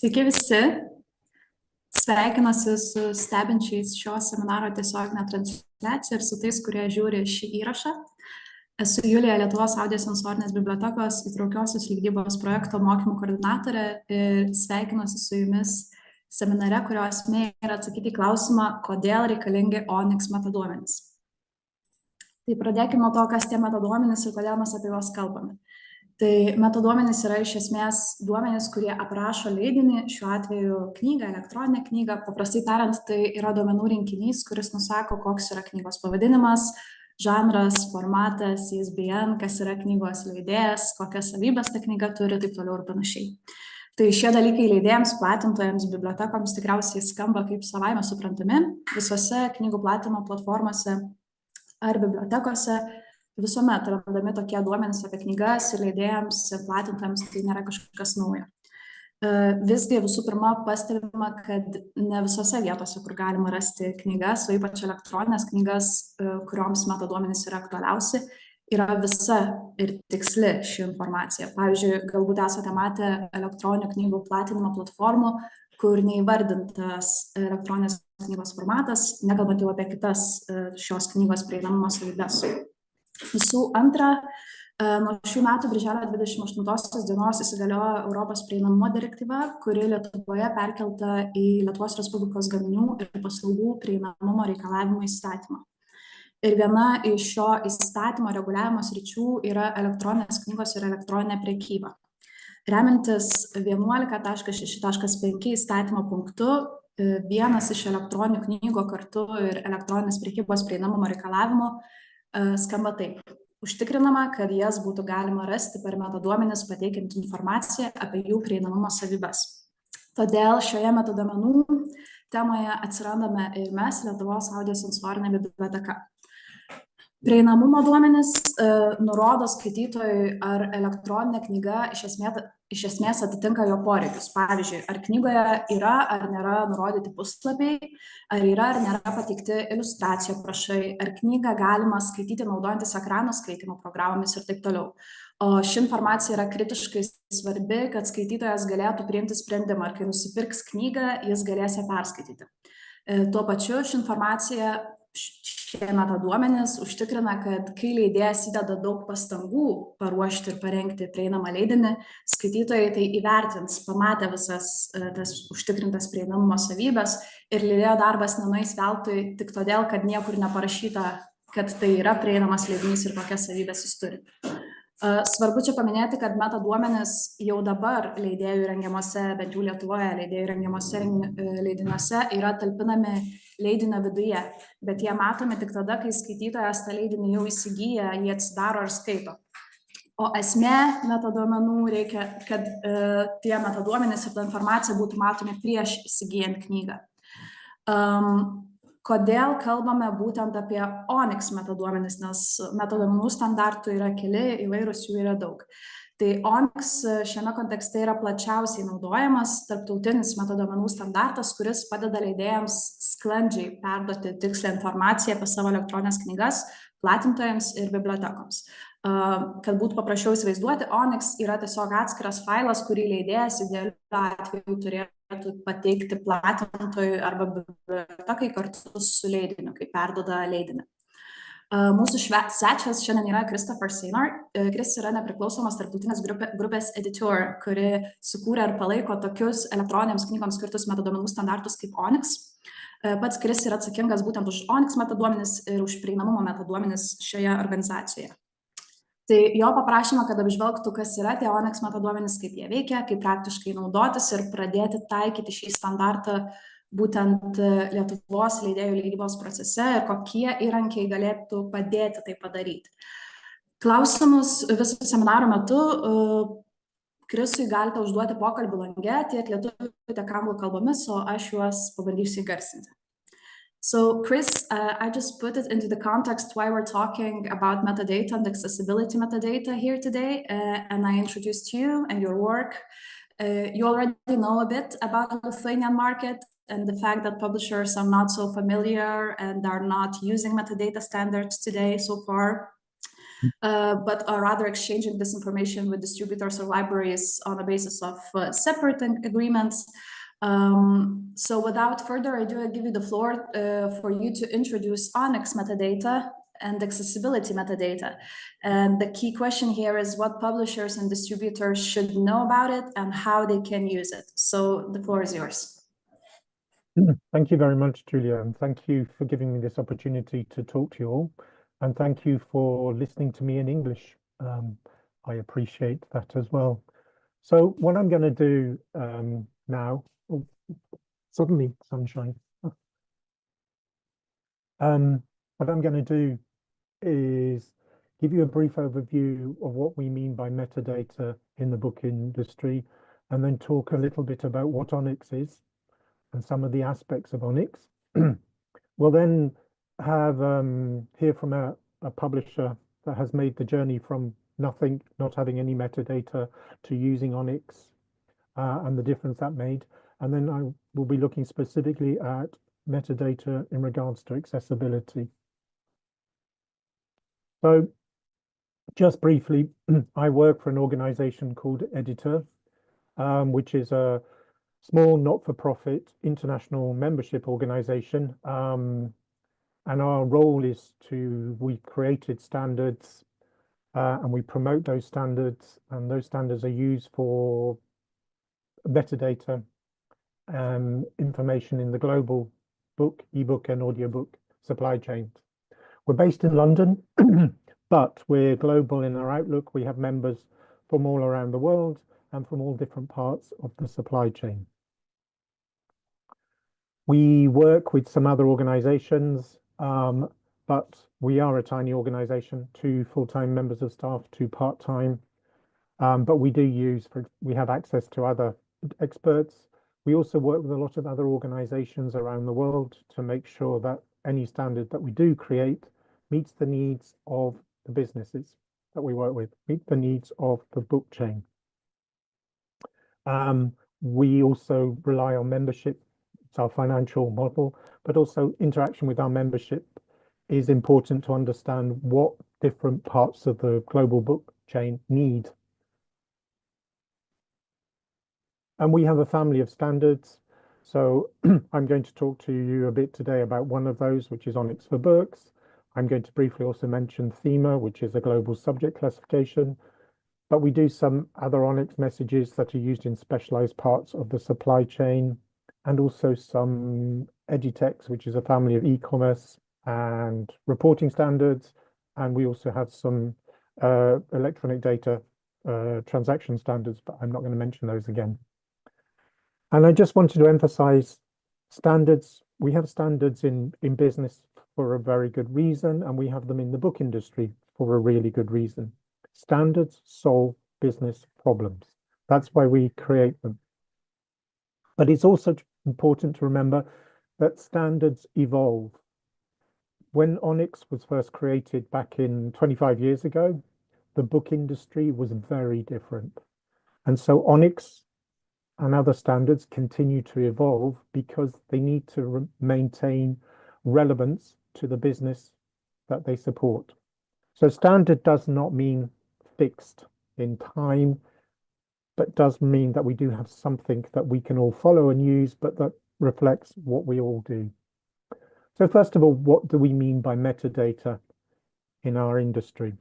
Sveiki visi, sveikinuosi su stebinčiais šio seminaro tiesioginę transliaciją ir su tais, kurie žiūri šį įrašą. Esu Julija, Lietuvos audiosensorinės bibliotekos įtraukiosios leidybos projekto mokymų koordinatorė ir sveikinuosi su jumis seminare, kurio esmė yra atsakyti į klausimą, kodėl reikalingi ONIX metaduomenys. Tai pradėkime nuo to, kas tie metaduomenys ir kodėl mes apie juos kalbame. Tai metaduomenys yra iš esmės duomenys, kurie aprašo leidinį, šiuo atveju knygą, elektroninę knygą. Paprastai tariant, tai yra duomenų rinkinys, kuris nusako, koks yra knygos pavadinimas, žanras, formatas, ISBN, kas yra knygos leidėjas, kokias savybės ta knyga turi, taip toliau ir panašiai. Tai šie dalykai leidėjams, platintojams, bibliotekoms tikriausiai skamba kaip savaime suprantami. Visose knygų platinimo platformose ar bibliotekose visuomet randami tokie duomenys apie knygas ir leidėjams, ir platintojams, tai nėra kažkas naujo. Visgi visų pirma pastebima, kad ne visose vietose, kur galima rasti knygas, o ypač elektroninės knygas, kurioms metaduomenys yra aktualiausi, yra visa ir tiksli ši informacija. Pavyzdžiui, galbūt esate matę elektroninių knygų platinimo platformų, kur neįvardintas elektroninės knygos formatas, nekalbant jau apie kitas šios knygos prieinamumo savybes. Visų antra, nuo šių metų birželio 28 dienos įsigaliojo Europos prieinamumo direktyva, kuri Lietuvoje perkelta į Lietuvos Respublikos gaminių ir paslaugų prieinamumo reikalavimų įstatymą. Ir viena iš šio įstatymo reguliavimo sričių yra elektroninės knygos ir elektroninė prekyba. Remiantis 11.6.5 įstatymo punktu, vienas iš elektroninių knygų kartu ir elektroninės prekybos prieinamumo reikalavimų skamba taip. Užtikrinama, kad jas būtų galima rasti per metaduomenis pateikiant informaciją apie jų prieinamumo savybes. Todėl šioje metaduomenų temoje atsirandame ir mes, Lietuvos audiosensorinė biblioteka. Prieinamumo duomenys nurodo skaitytojui, ar elektroninė knyga iš esmės atitinka jo poreikius. Pavyzdžiui, ar knygoje yra ar nėra nurodyti puslapiai, ar yra ar nėra pateikti iliustracijų aprašai, ar knygą galima skaityti naudojantis ekrano skaitymo programomis ir taip toliau. O ši informacija yra kritiškai svarbi, kad skaitytojas galėtų priimti sprendimą, ar kai nusipirks knygą, jis galės ją perskaityti. Tuo pačiu ši informacija, šie metaduomenys užtikrina, kad kai leidėjas įdeda daug pastangų paruošti ir parengti prieinamą leidinį, skaitytojai tai įvertins, pamatę visas tas užtikrintas prieinamumo savybes ir leidėjo darbas nenueis veltui tik todėl, kad niekur neparašyta, kad tai yra prieinamas leidinys ir kokias savybes jis turi. Svarbu čia paminėti, kad metaduomenys jau dabar leidėjų rengiamuose, bent jau Lietuvoje leidėjų rengiamuose leidiniuose yra talpinami leidinio viduje, bet jie matomi tik tada, kai skaitytojas tą leidinį jau įsigyja, jį atsidaro ir skaito. O esmė metaduomenų reikia, kad tie metaduomenys ir ta informacija būtų matomi prieš įsigyjant knygą. Kodėl kalbame būtent apie ONIX metaduomenis, nes metaduomenų standartų yra keli, įvairūs jų yra daug. Tai ONIX šiame kontekste yra plačiausiai naudojamas tarptautinis metaduomenų standartas, kuris padeda leidėjams sklandžiai perduoti tikslę informaciją apie savo elektroninės knygas platintojams ir bibliotekoms. Kad būtų paprasčiau įsivaizduoti, ONIX yra tiesiog atskiras failas, kurį leidėjas idealiu atveju turėtų pateikti platintojui arba bibliotekai kartu su leidiniu, kai perduoda leidinį. Mūsų svečias šiandien yra Christopher Saynor. Chris yra nepriklausomas tarptautinės grupės editor, kuri sukūrė ir palaiko tokius elektroninėms knygoms skirtus metaduomenų standartus kaip ONIX. Pats Chris yra atsakingas būtent už ONIX metaduomenis ir už prieinamumo metaduomenis šioje organizacijoje. Tai jo paprašymą, kad apžvelgtų, kas yra tie ONIX metaduomenys, kaip jie veikia, kaip praktiškai naudotis ir pradėti taikyti šį standartą būtent Lietuvos leidėjų leidybos procese ir kokie įrankiai galėtų padėti tai padaryti. Klausimus viso seminaro metu Chrisui galite užduoti pokalbių lange tiek lietuvių, tiek anglų kalbomis, o aš juos pabandysiu įgarsinti. So Chris, I just put it into the context why we're talking about metadata and accessibility metadata here today, and I introduced you and your work. You already know a bit about the Lithuanian market and the fact that publishers are not so familiar and are not using metadata standards today so far. but are rather exchanging this information with distributors or libraries on the basis of separate agreements. So without further ado, I give you the floor for you to introduce ONIX metadata and accessibility metadata. And the key question here is what publishers and distributors should know about it and how they can use it. So the floor is yours. Thank you very much, Julia, and thank you for giving me this opportunity to talk to you all. And thank you for listening to me in English. I appreciate that as well. So what I'm going to do now, suddenly sunshine. What I'm going to do is give you a brief overview of what we mean by metadata in the book industry, and then talk a little bit about what ONIX is and some of the aspects of ONIX. We'll then have hear from a publisher that has made the journey from nothing, not having any metadata, to using ONIX and the difference that made. And then I will be looking specifically at metadata in regards to accessibility. So just briefly, I work for an organization called Editor, which is a small not-for-profit international membership organization. And our role is we created standards and we promote those standards, and those standards are used for metadata information in the global book, ebook and audiobook supply chains. We're based in London, but we're global in our outlook. We have members from all around the world and from all different parts of the supply chain. We work with some other organizations, but we are a tiny organization, 2 full-time members of staff, 2 part-time. But we we have access to other experts. We also work with a lot of other organizations around the world to make sure that any standard that we do create meets the needs of the businesses that we work with, meet the needs of the book chain. We also rely on membership. It's our financial model, but also interaction with our membership is important to understand what different parts of the global book chain need. And we have a family of standards. So I'm going to talk to you a bit today about one of those, which is ONIX for books. I'm going to briefly also mention THEMA, which is a global subject classification. But we do some other ONIX messages that are used in specialized parts of the supply chain, and also some Editex, which is a family of e-commerce and reporting standards. And we also have some electronic data transaction standards, but I'm not going to mention those again. And I just wanted to emphasize standards. We have standards in business for a very good reason, and we have them in the book industry for a really good reason. Standards solve business problems. That's why we create them. But it's also important to remember that standards evolve. When ONIX was first created back in 25 years ago, the book industry was very different. And so ONIX and other standards continue to evolve because they need to maintain relevance to the business that they support. So standard does not mean fixed in time, but does mean that we do have something that we can all follow and use, but that reflects what we all do. So first of all, what do we mean by metadata in our industry?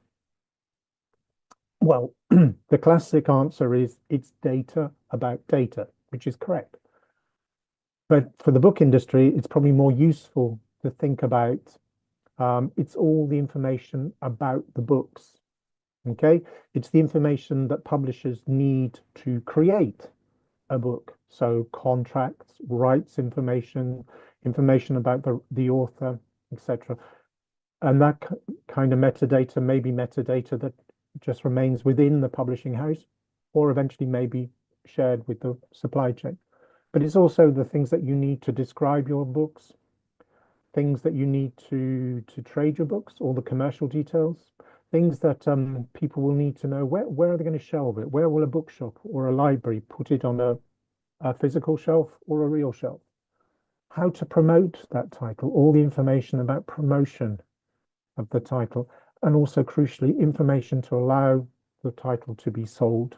Well, the classic answer is it's data about data, which is correct. But for the book industry, it's probably more useful to think about it's all the information about the books. Okay, it's the information that publishers need to create a book. So contracts, rights information, information about the author, etc. And that kind of metadata may be metadata that just remains within the publishing house, or eventually may be shared with the supply chain. But it's also the things that you need to describe your books, things that you need to trade your books, all the commercial details, things that people will need to know. Where are they going to shelve it? Where will a bookshop or a library put it on a physical shelf or a real shelf? How to promote that title, all the information about promotion of the title. and also crucially, information to allow the title to be sold.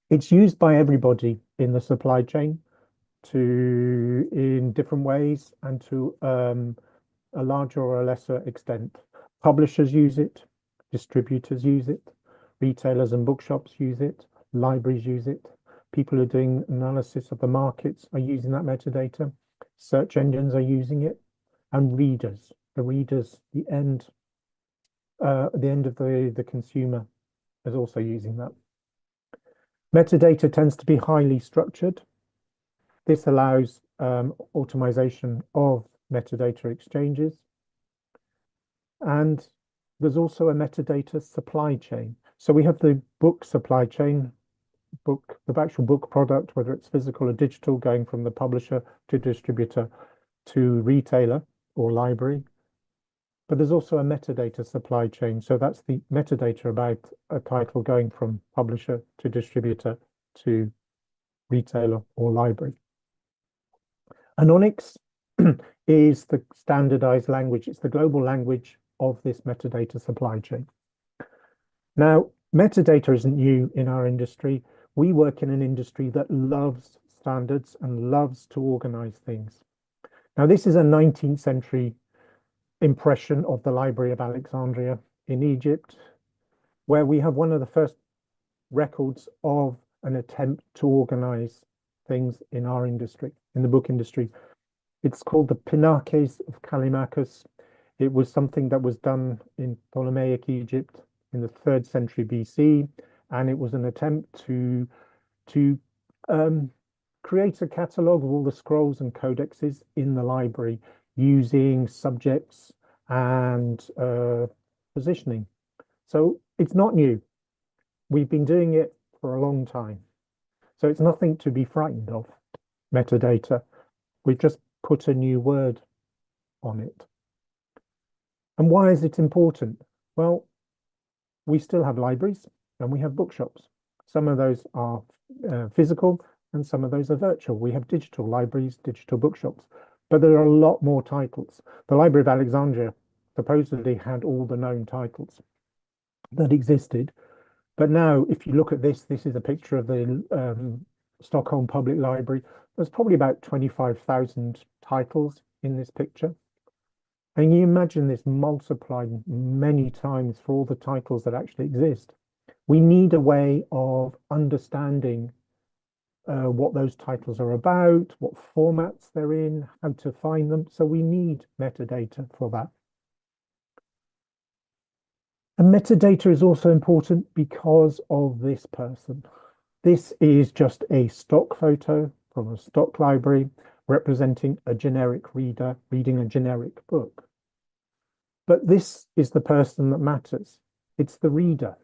It's used by everybody in the supply chain in different ways and to a larger or a lesser extent. Publishers use it, distributors use it, retailers and bookshops use it, libraries use it, people who are doing analysis of the markets are using that metadata, search engines are using it, and readers, the end of the consumer is also using that. Metadata tends to be highly structured. This allows automation of metadata exchanges. And there's also a metadata supply chain. So we have the book supply chain, the actual book product, whether it's physical or digital, going from the publisher to distributor to retailer or library. But there's also a metadata supply chain. So that's the metadata about a title going from publisher to distributor to retailer or library. And ONIX is the standardized language. It's the global language of this metadata supply chain. Now, metadata isn't new in our industry. We work in an industry that loves standards and loves to organize things. Now, this is a 19th century impression of the Library of Alexandria in Egypt, where we have one of the first records of an attempt to organize things in our industry, in the book industry. It's called the Pinakes of Callimachus. It was something that was done in Ptolemaic Egypt in the 3rd century BC, and it was an attempt to create a catalogue of all the scrolls and codexes in the library using subjects and positioning. So it's not new. We've been doing it for a long time. So it's nothing to be frightened of, metadata. We've just put a new word on it. And why is it important? Well, we still have libraries and we have bookshops. Some of those are physical and some of those are virtual. We have digital libraries, digital bookshops, but there are a lot more titles. The Library of Alexandria supposedly had all the known titles that existed. But now, if you look at this is a picture of the Stockholm Public Library. There's probably about 25,000 titles in this picture. And you imagine this multiplied many times for all the titles that actually exist. We need a way of understanding what those titles are about, what formats they're in, how to find them. So we need metadata for that. And metadata is also important because of this person. This is just a stock photo from a stock library representing a generic reader reading a generic book. But this is the person that matters. It's the reader,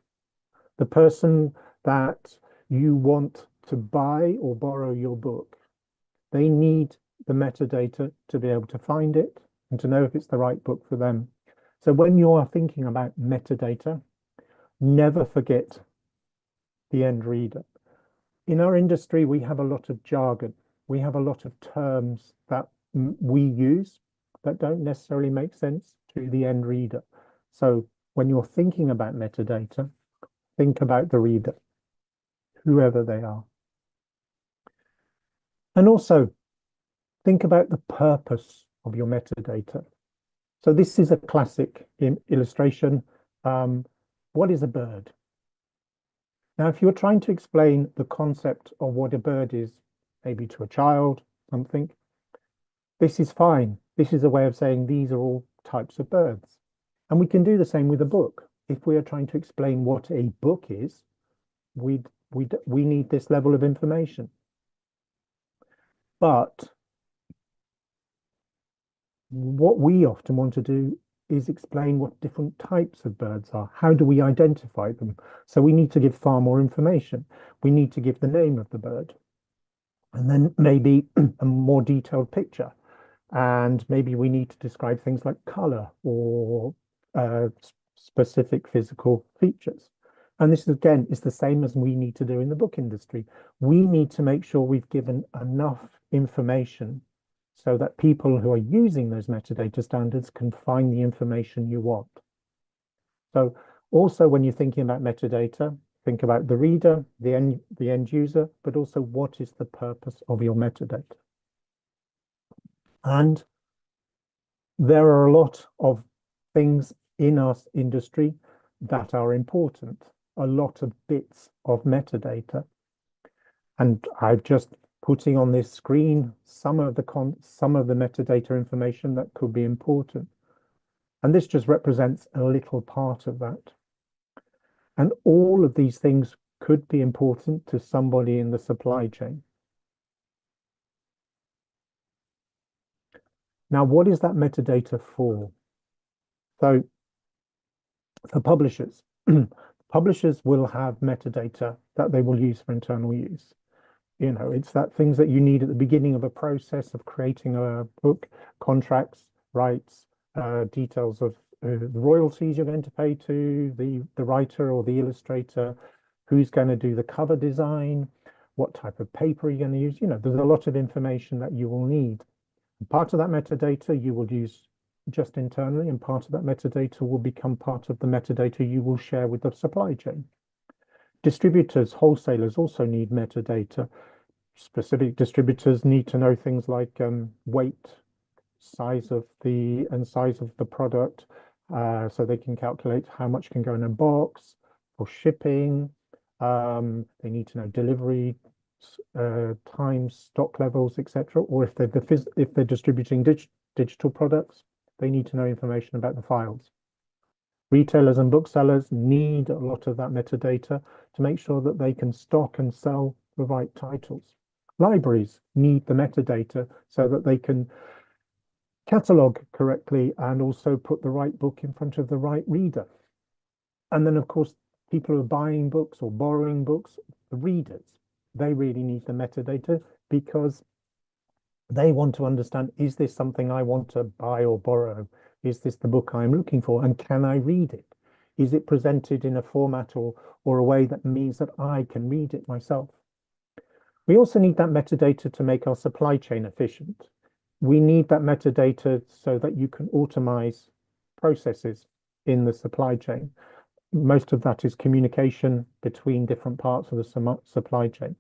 the person that you want to buy or borrow your book. They need the metadata to be able to find it and to know if it's the right book for them. So when you are thinking about metadata, never forget the end reader. In our industry, we have a lot of jargon. We have a lot of terms that we use that don't necessarily make sense to the end reader. So when you're thinking about metadata, think about the reader, whoever they are. And also think about the purpose of your metadata. So this is a classic illustration. What is a bird? Now, if you're trying to explain the concept of what a bird is, maybe to a child, something, this is fine. This is a way of saying these are all types of birds. And we can do the same with a book. If we are trying to explain what a book is, we need this level of information. But what we often want to do is explain what different types of birds are. How do we identify them? So we need to give far more information. We need to give the name of the bird, and then maybe a more detailed picture. And maybe we need to describe things like color or specific physical features. And this, again, is the same as we need to do in the book industry. We need to make sure we've given enough information so that people who are using those metadata standards can find the information you want. So also when you're thinking about metadata, think about the reader, the end user, but also what is the purpose of your metadata. And there are a lot of things in our industry that are important, a lot of bits of metadata. And I'm just putting on this screen some of the metadata information that could be important. And this just represents a little part of that. And all of these things could be important to somebody in the supply chain. Now, what is that metadata for? So for publishers, publishers will have metadata that they will use for internal use. You know, it's that things that you need at the beginning of a process of creating a book, contracts, rights, details of the royalties you're going to pay to the writer or the illustrator, who's going to do the cover design, what type of paper you're going to use. You know, there's a lot of information that you will need. Part of that metadata you will use just internally, and part of that metadata will become part of the metadata you will share with the supply chain. Distributors, wholesalers also need metadata. Specific distributors need to know things like weight, size of the product, so they can calculate how much can go in a box for shipping. They need to know delivery times, stock levels, etc. Or if they're distributing digital products, they need to know information about the files. Retailers and booksellers need a lot of that metadata to make sure that they can stock and sell the right titles. Libraries need the metadata so that they can catalog correctly and also put the right book in front of the right reader. And then, of course, people who are buying books or borrowing books, the readers, they really need the metadata because they want to understand, is this something I want to buy or borrow? Is this the book I'm looking for? And can I read it? Is it presented in a format or a way that means that I can read it myself? We also need that metadata to make our supply chain efficient. We need that metadata so that you can automate processes in the supply chain. Most of that is communication between different parts of the supply chain.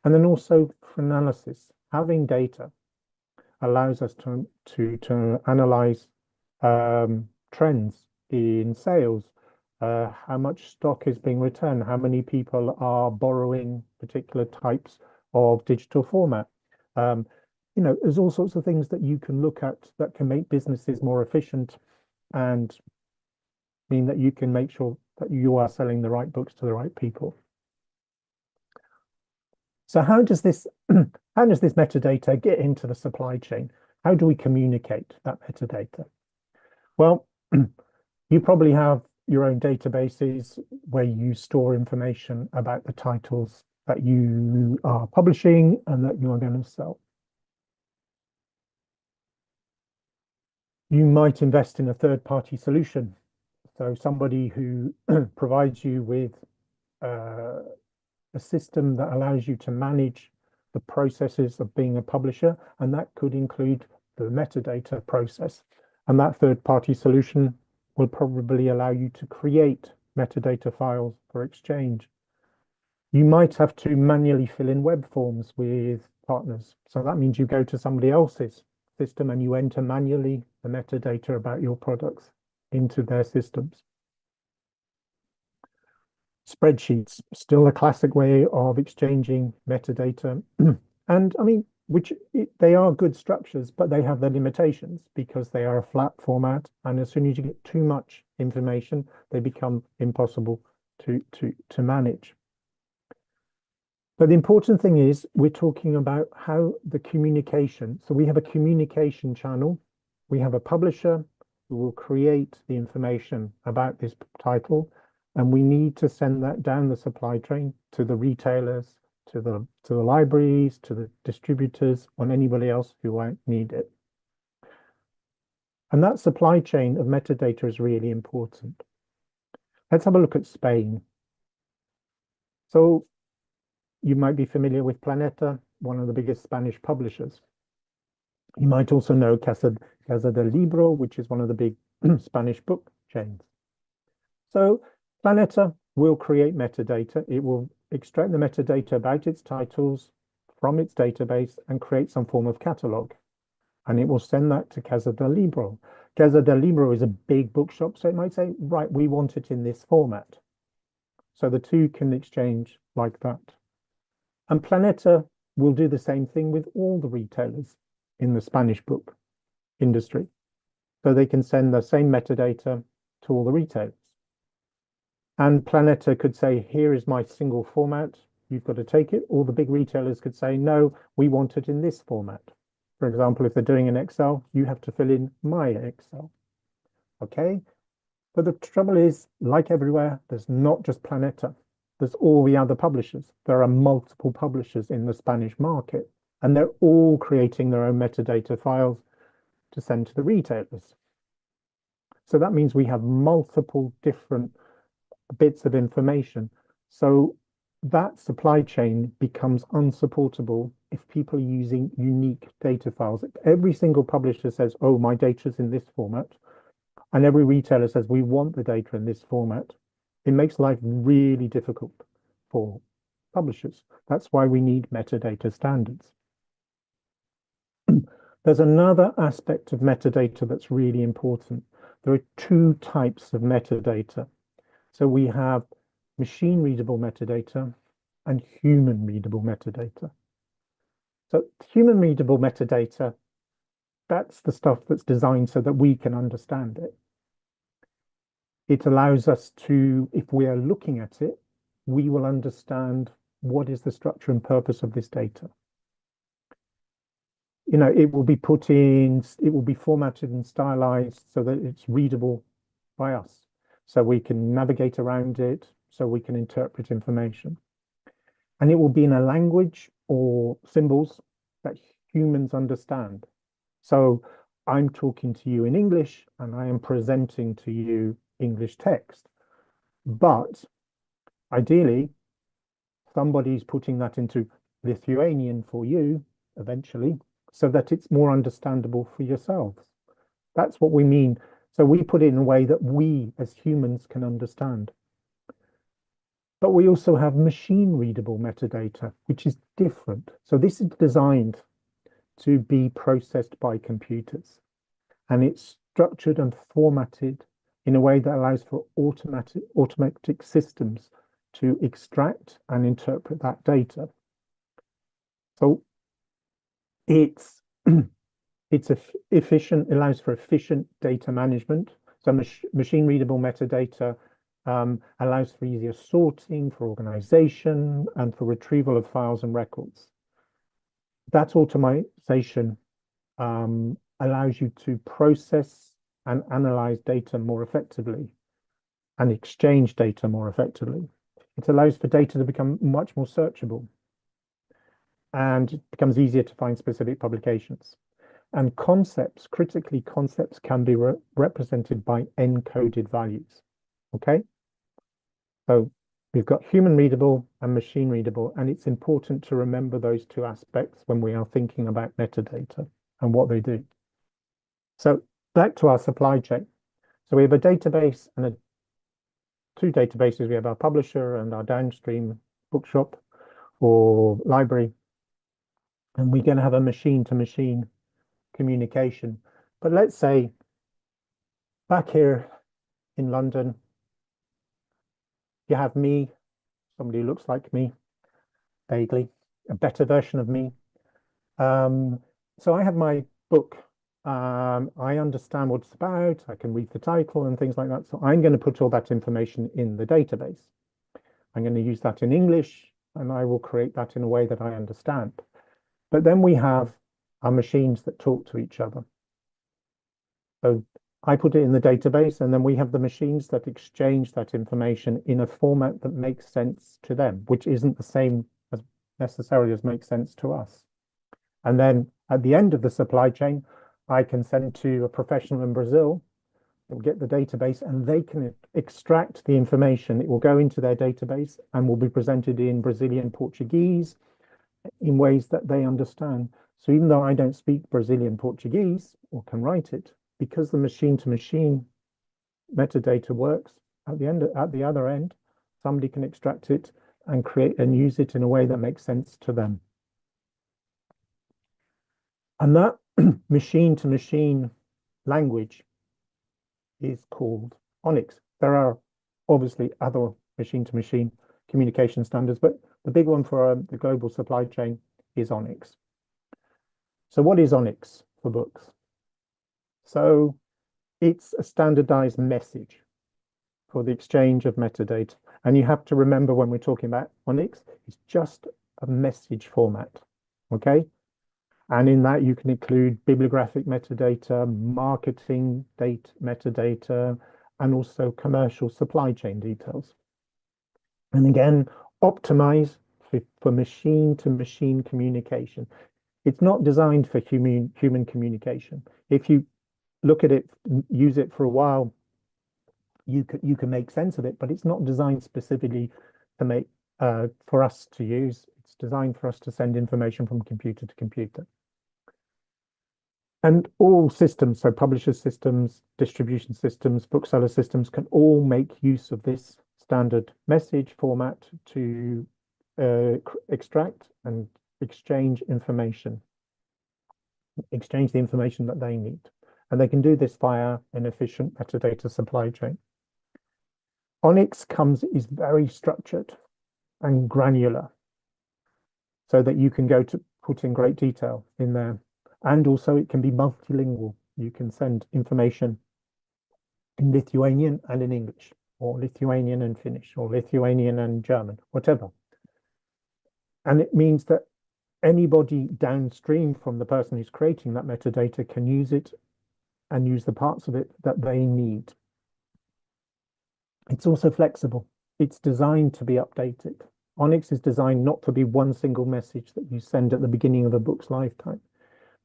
And then also for analysis, having data allows us to analyze trends in sales, how much stock is being returned, how many people are borrowing particular types of digital format. You know, there's all sorts of things that you can look at that can make businesses more efficient and mean that you can make sure that you are selling the right books to the right people. So how does this metadata get into the supply chain? How do we communicate that metadata? Well, you probably have your own databases where you store information about the titles that you are publishing and that you are going to sell. You might invest in a third-party solution. So somebody who provides you with a system that allows you to manage the processes of being a publisher, and that could include the metadata process. And that third-party solution will probably allow you to create metadata files for exchange. You might have to manually fill in web forms with partners. So that means you go to somebody else's system and you enter manually the metadata about your products into their systems. Spreadsheets, still a classic way of exchanging metadata. And I mean, they are good structures, but they have their limitations because they are a flat format. And as soon as you get too much information, they become impossible to manage. But the important thing is we're talking about how the communication. So we have a communication channel. We have a publisher who will create the information about this title. And we need to send that down the supply chain to the retailers, to the libraries, to the distributors, or anybody else who might need it. And that supply chain of metadata is really important. Let's have a look at Spain. So you might be familiar with Planeta, one of the biggest Spanish publishers. You might also know Casa del Libro, which is one of the big Spanish book chains. So Planeta will create metadata. It will extract the metadata about its titles from its database and create some form of catalog. And it will send that to Casa del Libro. Casa del Libro is a big bookshop, so it might say, right, we want it in this format. So the two can exchange like that. And Planeta will do the same thing with all the retailers in the Spanish book industry. So they can send the same metadata to all the retailers. And Planeta could say, here is my single format. You've got to take it. All the big retailers could say, no, we want it in this format. For example, if they're doing an Excel, you have to fill in my Excel. Okay. But the trouble is, like everywhere, there's not just Planeta. There's all the other publishers. There are multiple publishers in the Spanish market, and they're all creating their own metadata files to send to the retailers. So that means we have multiple different bits of information. So that supply chain becomes unsupportable if people are using unique data files. If every single publisher says, oh, my data's in this format, and every retailer says, we want the data in this format, it makes life really difficult for publishers. That's why we need metadata standards. There's another aspect of metadata that's really important. There are two types of metadata. So we have machine readable metadata and human readable metadata. So human readable metadata, that's the stuff that's designed so that we can understand it. It allows us to, if we are looking at it, we will understand what is the structure and purpose of this data. You know, it will be put in, it will be formatted and stylized so that it's readable by us. So we can navigate around it, so we can interpret information. And it will be in a language or symbols that humans understand. So I'm talking to you in English and I am presenting to you English text. But ideally, somebody's putting that into Lithuanian for you eventually, so that it's more understandable for yourselves. That's what we mean. So we put it in a way that we as humans can understand. But we also have machine readable metadata, which is different. So this is designed to be processed by computers. And it's structured and formatted in a way that allows for automatic systems to extract and interpret that data. So it's efficient, allows for efficient data management. So machine readable metadata allows for easier sorting, for organization, and for retrieval of files and records. That automation allows you to process and analyze data more effectively and exchange data more effectively. It allows for data to become much more searchable, and it becomes easier to find specific publications. And concepts, critically, concepts can be represented by encoded values. Okay? So we've got human readable and machine readable, and it's important to remember those two aspects when we are thinking about metadata and what they do. So back to our supply chain. So we have a database and two databases. We have our publisher and our downstream bookshop or library. And we're going to have a machine-to-machine communication. But let's say back here in London, you have me, somebody who looks like me, vaguely, a better version of me. So I have my book. I understand what it's about. I can read the title and things like that. So I'm going to put all that information in the database. I'm going to use that in English, and I will create that in a way that I understand. But then we have our machines that talk to each other. So I put it in the database, and then we have the machines that exchange that information in a format that makes sense to them, which isn't the same as necessarily as makes sense to us. And then at the end of the supply chain, I can send to a professional in Brazil. They'll get the database and they can extract the information. It will go into their database and will be presented in Brazilian Portuguese in ways that they understand. So even though I don't speak Brazilian Portuguese or can write it, because the machine-to-machine metadata works, at the other end, somebody can extract it and create and use it in a way that makes sense to them. And that machine-to-machine language is called ONIX. There are obviously other machine-to-machine communication standards, but the big one for the global supply chain is ONIX. So what is ONIX for books? So it's a standardized message for the exchange of metadata. And you have to remember when we're talking about ONIX, it's just a message format, okay? And in that you can include bibliographic metadata, marketing date metadata, and also commercial supply chain details. And again, optimize for machine-to-machine communication. It's not designed for human communication. If you look at it, use it for a while, you can make sense of it, but it's not designed specifically to make for us to use. It's designed for us to send information from computer to computer. And all systems, so publisher systems, distribution systems, bookseller systems, can all make use of this standard message format to extract and exchange information, exchange the information that they need. And they can do this via an efficient metadata supply chain. ONIX is very structured and granular so that you can go to put in great detail in there. And also it can be multilingual. You can send information in Lithuanian and in English, or Lithuanian and Finnish, or Lithuanian and German, whatever. And it means that anybody downstream from the person who's creating that metadata can use it and use the parts of it that they need. It's also flexible. It's designed to be updated. ONIX is designed not to be one single message that you send at the beginning of a book's lifetime,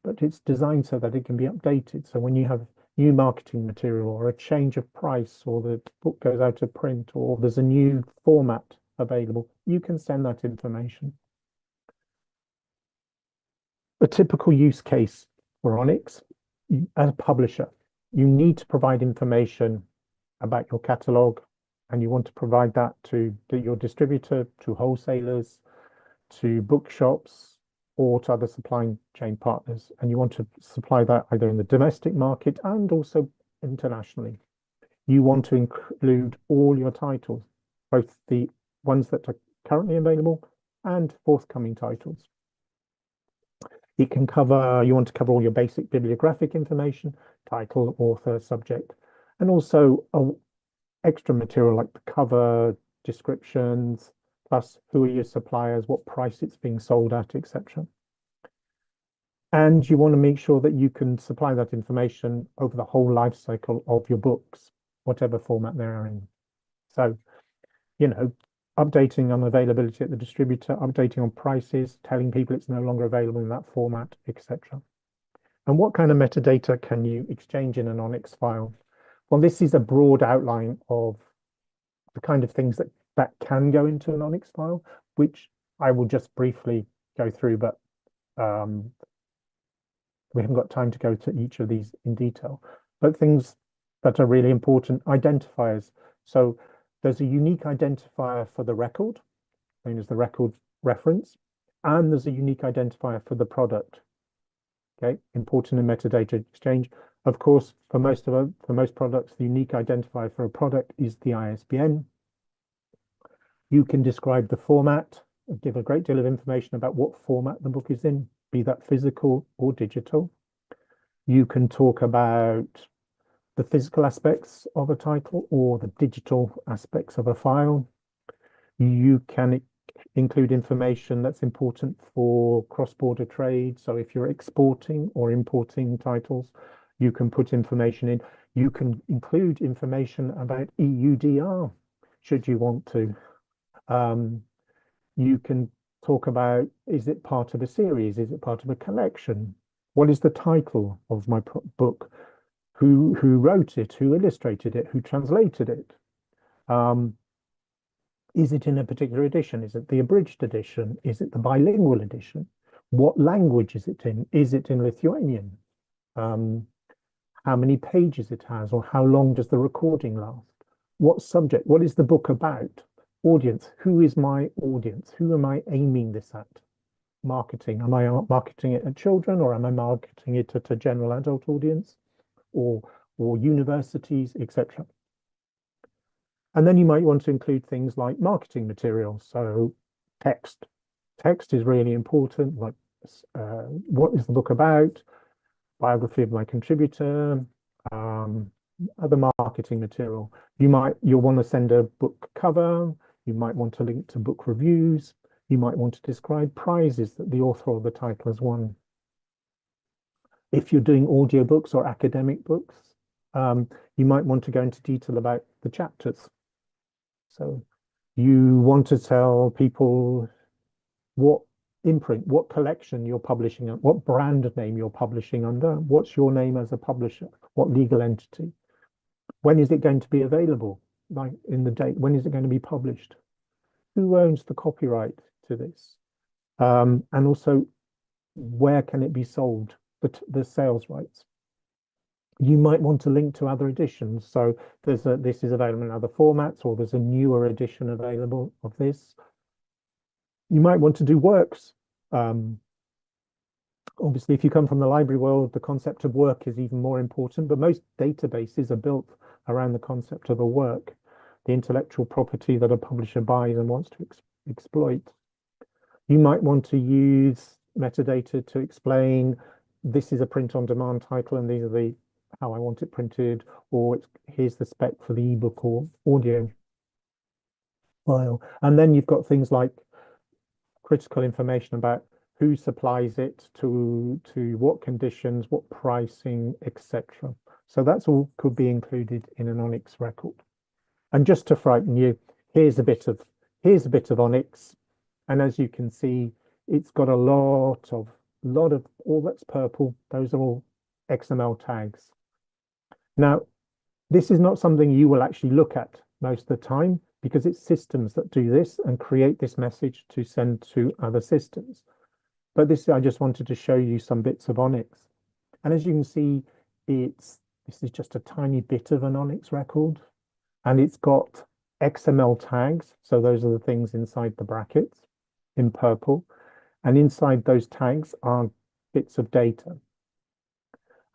but it's designed so that it can be updated. So when you have new marketing material or a change of price, or the book goes out of print, or there's a new format available, you can send that information. A typical use case for ONIX, as a publisher, you need to provide information about your catalog, and you want to provide that to your distributor, to wholesalers, to bookshops, or to other supply chain partners. And you want to supply that either in the domestic market and also internationally. You want to include all your titles, both the ones that are currently available and forthcoming titles. It can cover, you want to cover all your basic bibliographic information, title, author, subject, and also extra material like the cover, descriptions, plus who are your suppliers, what price it's being sold at, etc. And you want to make sure that you can supply that information over the whole life cycle of your books, whatever format they're in. So, you know, updating on availability at the distributor, updating on prices, telling people it's no longer available in that format, etc. And what kind of metadata can you exchange in an ONIX file? Well, this is a broad outline of the kind of things that can go into an ONIX file, which I will just briefly go through, but we haven't got time to go to each of these in detail. But things that are really important, identifiers. So there's a unique identifier for the record, known as the record reference, and there's a unique identifier for the product. Okay, important in metadata exchange. Of course, for most products, the unique identifier for a product is the ISBN. You can describe the format, give a great deal of information about what format the book is in, be that physical or digital. You can talk about the physical aspects of a title or the digital aspects of a file. You can include information that's important for cross-border trade. So if you're exporting or importing titles, you can put information in. You can include information about EUDR, should you want to. You can talk about, is it part of a series? Is it part of a collection? What is the title of my book? Who wrote it? Who illustrated it? Who translated it? Is it in a particular edition? Is it the abridged edition? Is it the bilingual edition? What language is it in? Is it in Lithuanian? How many pages it has, or how long does the recording last? What subject? What is the book about? Audience. Who is my audience? Who am I aiming this at? Marketing. Am I marketing it at children, or am I marketing it at a general adult audience, or universities, etc.? And then you might want to include things like marketing materials. So text. Text is really important. Like, what is the book about? Biography of my contributor. Other marketing material. You'll want to send a book cover. You might want to link to book reviews. You might want to describe prizes that the author of the title has won. If you're doing audiobooks or academic books, you might want to go into detail about the chapters. So you want to tell people what imprint, what collection you're publishing, what brand name you're publishing under, what's your name as a publisher, what legal entity, when is it going to be available, like in the date, when is it going to be published, who owns the copyright to this, and also where can it be sold, the sales rights. You might want to link to other editions. So this is available in other formats, or there's a newer edition available of this. You might want to do works. Obviously, if you come from the library world, the concept of work is even more important, but most databases are built around the concept of a work, the intellectual property that a publisher buys and wants to exploit. You might want to use metadata to explain this is a print-on-demand title and these are how I want it printed, or here's the spec for the ebook or audio file. And then you've got things like critical information about who supplies it, to what conditions, what pricing, etc. So that's all could be included in an ONIX record. And just to frighten you, here's a bit of ONIX, and as you can see, it's got a lot of all that's purple. Those are all XML tags. Now, this is not something you will actually look at most of the time, because it's systems that do this and create this message to send to other systems. But I just wanted to show you some bits of ONIX. And as you can see, this is just a tiny bit of an ONIX record, and it's got XML tags. So those are the things inside the brackets in purple. And inside those tags are bits of data.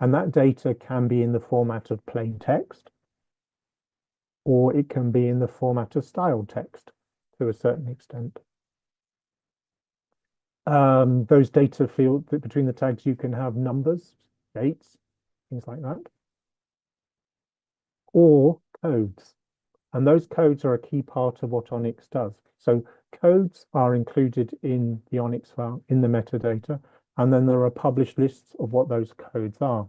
And that data can be in the format of plain text, or it can be in the format of styled text to a certain extent. Those data fields between the tags, you can have numbers, dates, things like that, or codes. And those codes are a key part of what ONIX does. So codes are included in the ONIX file, in the metadata, and then there are published lists of what those codes are.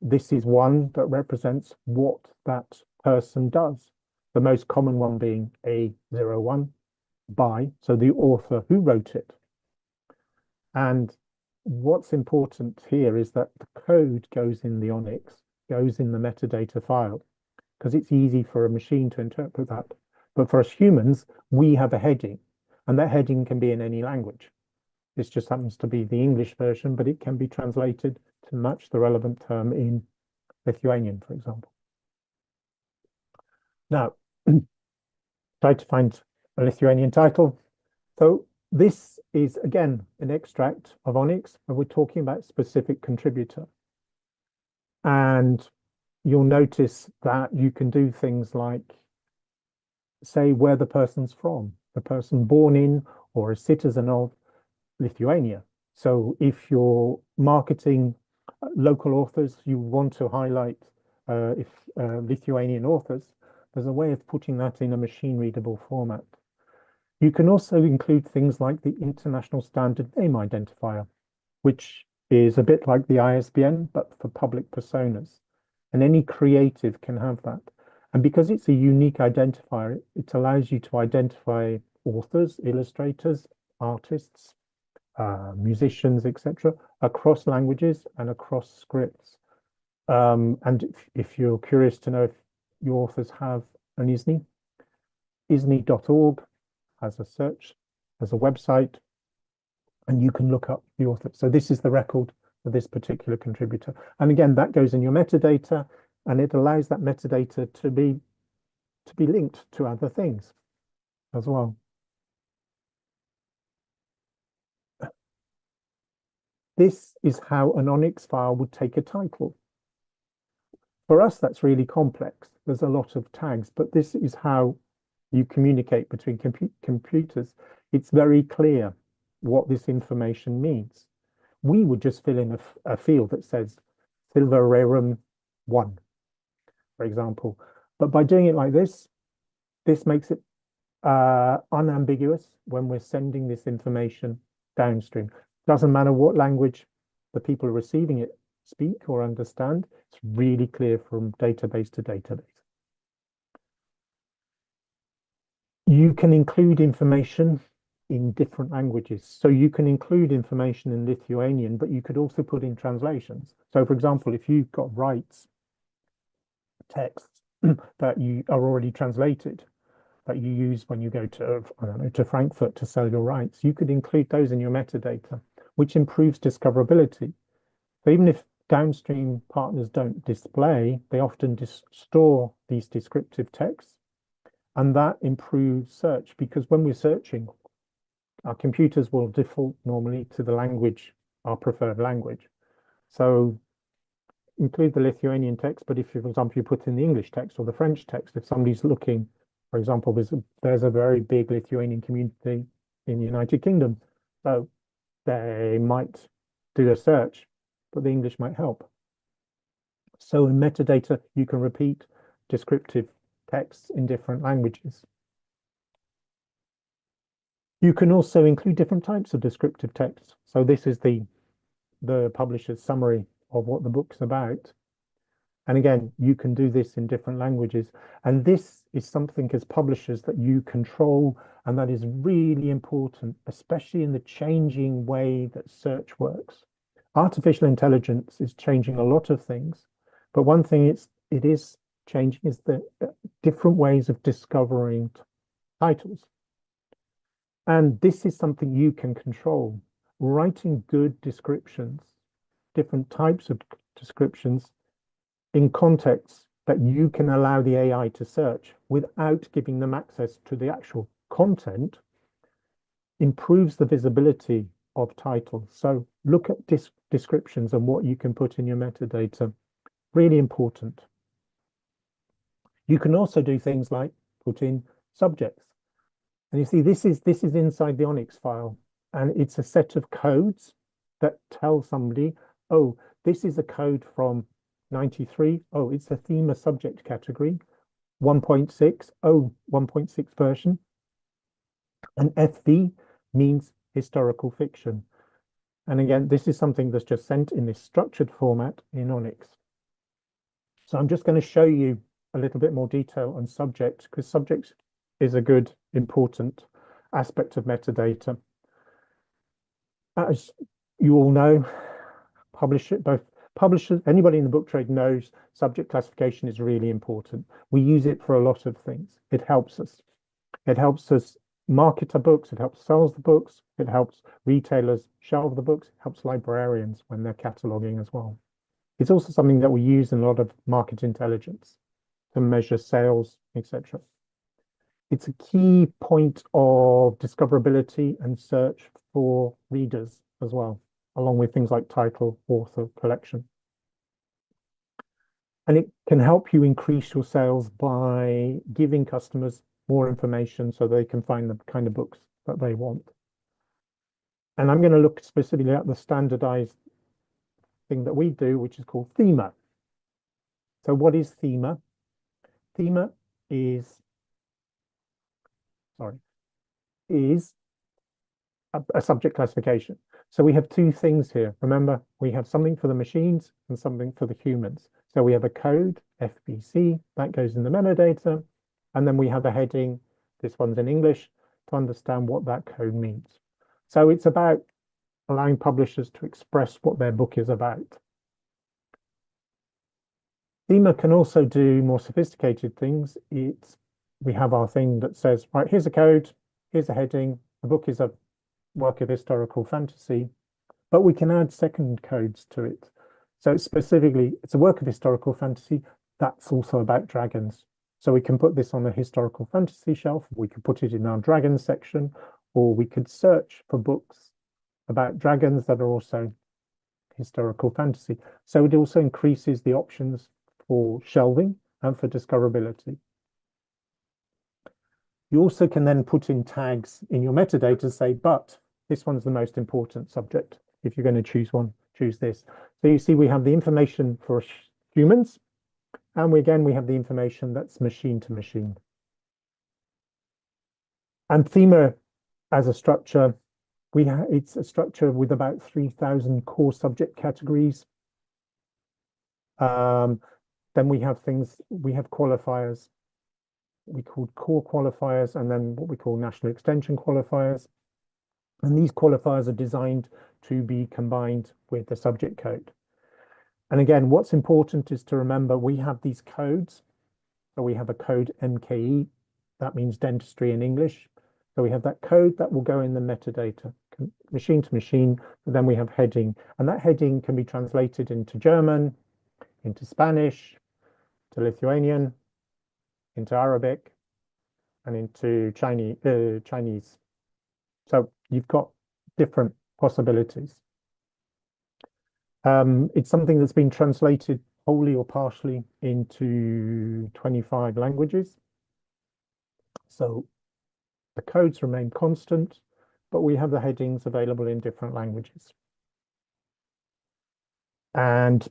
This is one that represents what that person does. The most common one being A01, by, so the author who wrote it. And what's important here is that the code goes in the ONIX, goes in the metadata file, because it's easy for a machine to interpret that. But for us humans, we have a heading, and that heading can be in any language. This just happens to be the English version, but it can be translated to match the relevant term in Lithuanian, for example. Now, try to find a Lithuanian title. So this is, again, an extract of ONIX, and we're talking about specific contributor. And you'll notice that you can do things like say where the person's from, the person born in or a citizen of Lithuania. So if you're marketing local authors, you want to highlight Lithuanian authors, there's a way of putting that in a machine readable format. You can also include things like the International Standard Name Identifier, which is a bit like the ISBN, but for public personas. And any creative can have that. And because it's a unique identifier, it allows you to identify authors, illustrators, artists, musicians, etc., across languages and across scripts. And if you're curious to know if your authors have an ISNI, isni.org has a search, has a website, and you can look up the author. So this is the record for this particular contributor. And again, that goes in your metadata, and it allows that metadata to be to be linked to other things as well. This is how an ONIX file would take a title. For us, that's really complex. There's a lot of tags, but this is how you communicate between computers. It's very clear what this information means. We would just fill in a field that says silver rerum 1, for example. But by doing it like this makes it unambiguous when we're sending this information downstream. Doesn't matter what language the people receiving it speak or understand. It's really clear from database to database. You can include information in different languages. So you can include information in Lithuanian, but you could also put in translations. So for example, if you've got rights texts that you are already translated, that you use when you go to, I don't know, to Frankfurt to sell your rights, you could include those in your metadata, which improves discoverability. So even if downstream partners don't display, they often store these descriptive texts, and that improves search, because when we're searching, our computers will default normally to the language, our preferred language. So include the Lithuanian text, but if, for example, you put in the English text or the French text, if somebody's looking, for example, there's a very big Lithuanian community in the United Kingdom, so they might do a search, but the English might help. So in metadata, you can repeat descriptive texts in different languages. You can also include different types of descriptive text. So this is the publisher's summary of what the book's about. And again, you can do this in different languages. And this is something as publishers that you control, and that is really important, especially in the changing way that search works. Artificial intelligence is changing a lot of things, but one thing it is changing is the different ways of discovering titles. And this is something you can control. Writing good descriptions, different types of descriptions in contexts that you can allow the AI to search without giving them access to the actual content improves the visibility of titles. So look at descriptions and what you can put in your metadata. Really important. You can also do things like put in subjects. And you see, this is inside the ONIX file, and it's a set of codes that tell somebody, oh, this is a code from 93. Oh, it's a theme, a subject category, 1.6, oh, 1.6 version. And FV means historical fiction. And again, this is something that's just sent in this structured format in ONIX. So I'm just going to show you a little bit more detail on subject, because subject is a good, important aspect of metadata. As you all know, both publishers, anybody in the book trade knows subject classification is really important. We use it for a lot of things. It helps us. It helps us market our books. It helps sell the books. It helps retailers shelve the books. It helps librarians when they're cataloging as well. It's also something that we use in a lot of market intelligence to measure sales, etc. It's a key point of discoverability and search for readers as well, along with things like title, author, collection. And it can help you increase your sales by giving customers more information so they can find the kind of books that they want. And I'm going to look specifically at the standardized thing that we do, which is called thema. So what is thema? Thema is a subject classification. So we have two things here. Remember, we have something for the machines and something for the humans. So we have a code, FBC, that goes in the metadata. And then we have a heading, this one's in English, to understand what that code means. So it's about allowing publishers to express what their book is about. Thema can also do more sophisticated things. We have our thing that says, right, here's a code, here's a heading, the book is a work of historical fantasy, but we can add second codes to it. So specifically, it's a work of historical fantasy that's also about dragons. So we can put this on a historical fantasy shelf, we could put it in our dragons section, or we could search for books about dragons that are also historical fantasy. So it also increases the options for shelving and for discoverability. You also can then put in tags in your metadata, say, but this one's the most important subject. If you're going to choose one, choose this. So you see we have the information for humans, and we have the information that's machine to machine. And thema as a structure, it's a structure with about 3,000 core subject categories. Then we have qualifiers. We called core qualifiers, and then what we call national extension qualifiers. And these qualifiers are designed to be combined with the subject code. And again, what's important is to remember we have these codes. So we have a code MKE, that means dentistry in English. So we have that code that will go in the metadata, machine to machine, but then we have heading. And that heading can be translated into German, into Spanish, to Lithuanian, into Arabic, and into Chinese. So you've got different possibilities. It's something that's been translated wholly or partially into 25 languages. So the codes remain constant, but we have the headings available in different languages. And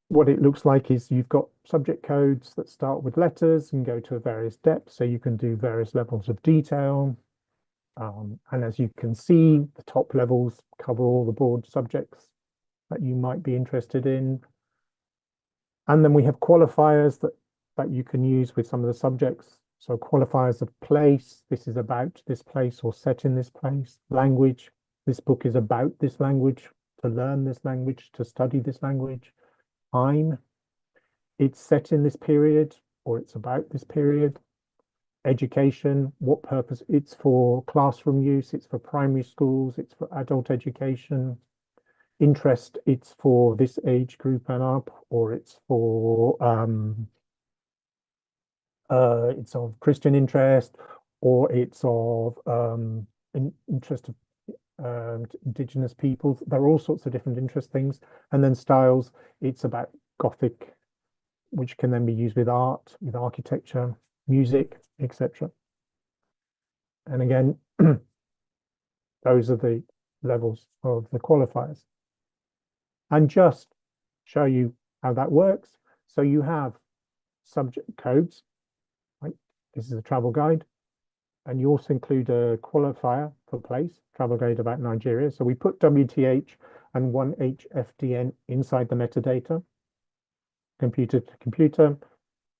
what it looks like is you've got subject codes that start with letters and go to various depths, so you can do various levels of detail. And as you can see, the top levels cover all the broad subjects that you might be interested in. And then we have qualifiers that you can use with some of the subjects. So qualifiers of place, this is about this place or set in this place. Language, this book is about this language, to learn this language, to study this language. Time, it's set in this period or it's about this period. Education, what purpose? It's for classroom use, it's for primary schools, it's for adult education. Interest, it's for this age group and up, or it's for it's of Christian interest, or it's of interest of indigenous peoples. There are all sorts of different interest things. And then styles, it's about Gothic, which can then be used with art, with architecture, music, etc. And again, those are the levels of the qualifiers. And just show you how that works. So you have subject codes, right? This is a travel guide. And you also include a qualifier for place, travel guide about Nigeria. So we put WTH and 1HFDN inside the metadata, computer to computer,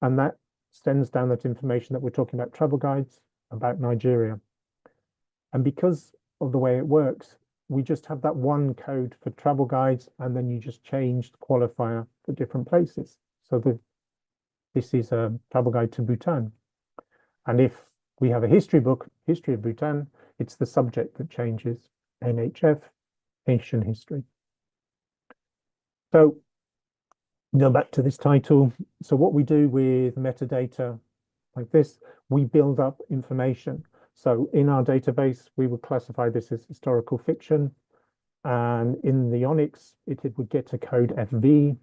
and that sends down that information that we're talking about travel guides about Nigeria. And because of the way it works, we just have that one code for travel guides, and then you just change the qualifier for different places. So this is a travel guide to Bhutan. And if we have a history book, History of Bhutan, it's the subject that changes, NHF, Ancient History. So go back to this title. So what we do with metadata like this, we build up information. So in our database, we would classify this as historical fiction. And in the ONIX, it would get a code FV,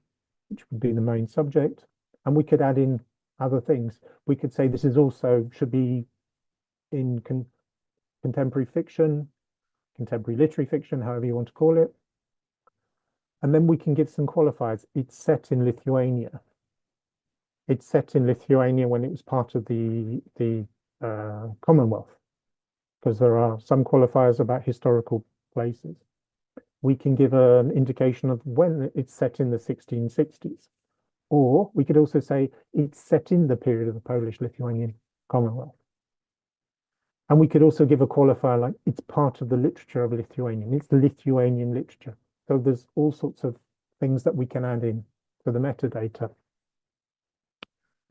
which would be the main subject. And we could add in other things. We could say this is also should be in contemporary fiction, contemporary literary fiction, however you want to call it. And then we can give some qualifiers. It's set in Lithuania. It's set in Lithuania when it was part of the Commonwealth, because there are some qualifiers about historical places. We can give an indication of when it's set in the 1660s. Or we could also say it's set in the period of the Polish-Lithuanian Commonwealth. And we could also give a qualifier like it's part of the literature of Lithuanian. It's Lithuanian literature. So there's all sorts of things that we can add in to the metadata.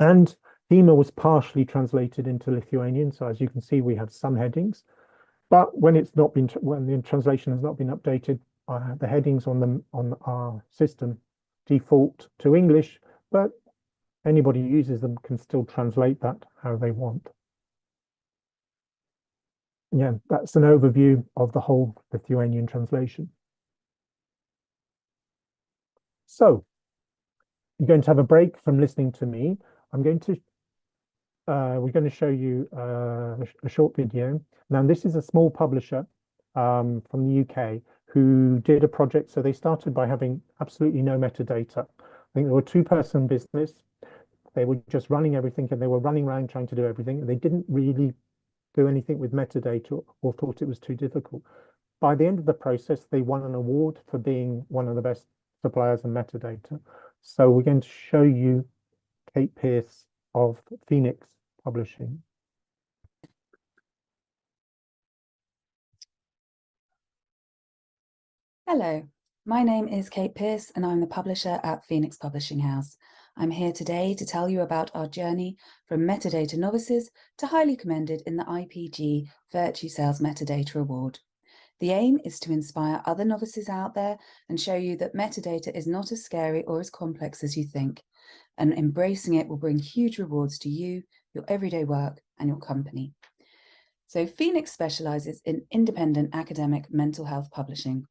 And thema was partially translated into Lithuanian. So as you can see, we have some headings. But when the translation has not been updated, the headings on our system default to English, but anybody who uses them can still translate that how they want. Yeah, that's an overview of the whole Lithuanian translation. So you're going to have a break from listening to me. We're going to show you a short video. Now, this is a small publisher from the UK who did a project. So they started by having absolutely no metadata. I think they were a two-person business. They were just running everything, and they were running around trying to do everything. And they didn't really do anything with metadata or thought it was too difficult. By the end of the process, they won an award for being one of the best suppliers of metadata. So we're going to show you Kate Pierce of Phoenix Publishing. Hello, my name is Kate Pierce and I'm the publisher at Phoenix Publishing House. I'm here today to tell you about our journey from metadata novices to highly commended in the IPG Virtue Sales Metadata Award. The aim is to inspire other novices out there and show you that metadata is not as scary or as complex as you think, and embracing it will bring huge rewards to you, your everyday work and your company. So Phoenix specializes in independent academic mental health publishing.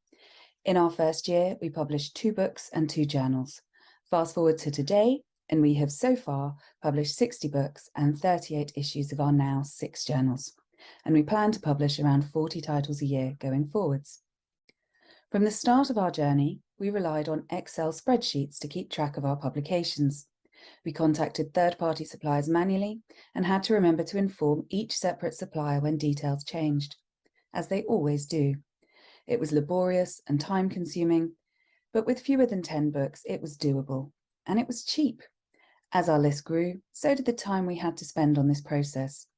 In our first year, we published 2 books and 2 journals. Fast forward to today, and we have so far published 60 books and 38 issues of our now 6 journals. And we plan to publish around 40 titles a year going forwards. From the start of our journey, we relied on Excel spreadsheets to keep track of our publications. We contacted third-party suppliers manually and had to remember to inform each separate supplier when details changed, as they always do. It was laborious and time-consuming, but with fewer than 10 books, it was doable, and it was cheap. As our list grew, so did the time we had to spend on this process.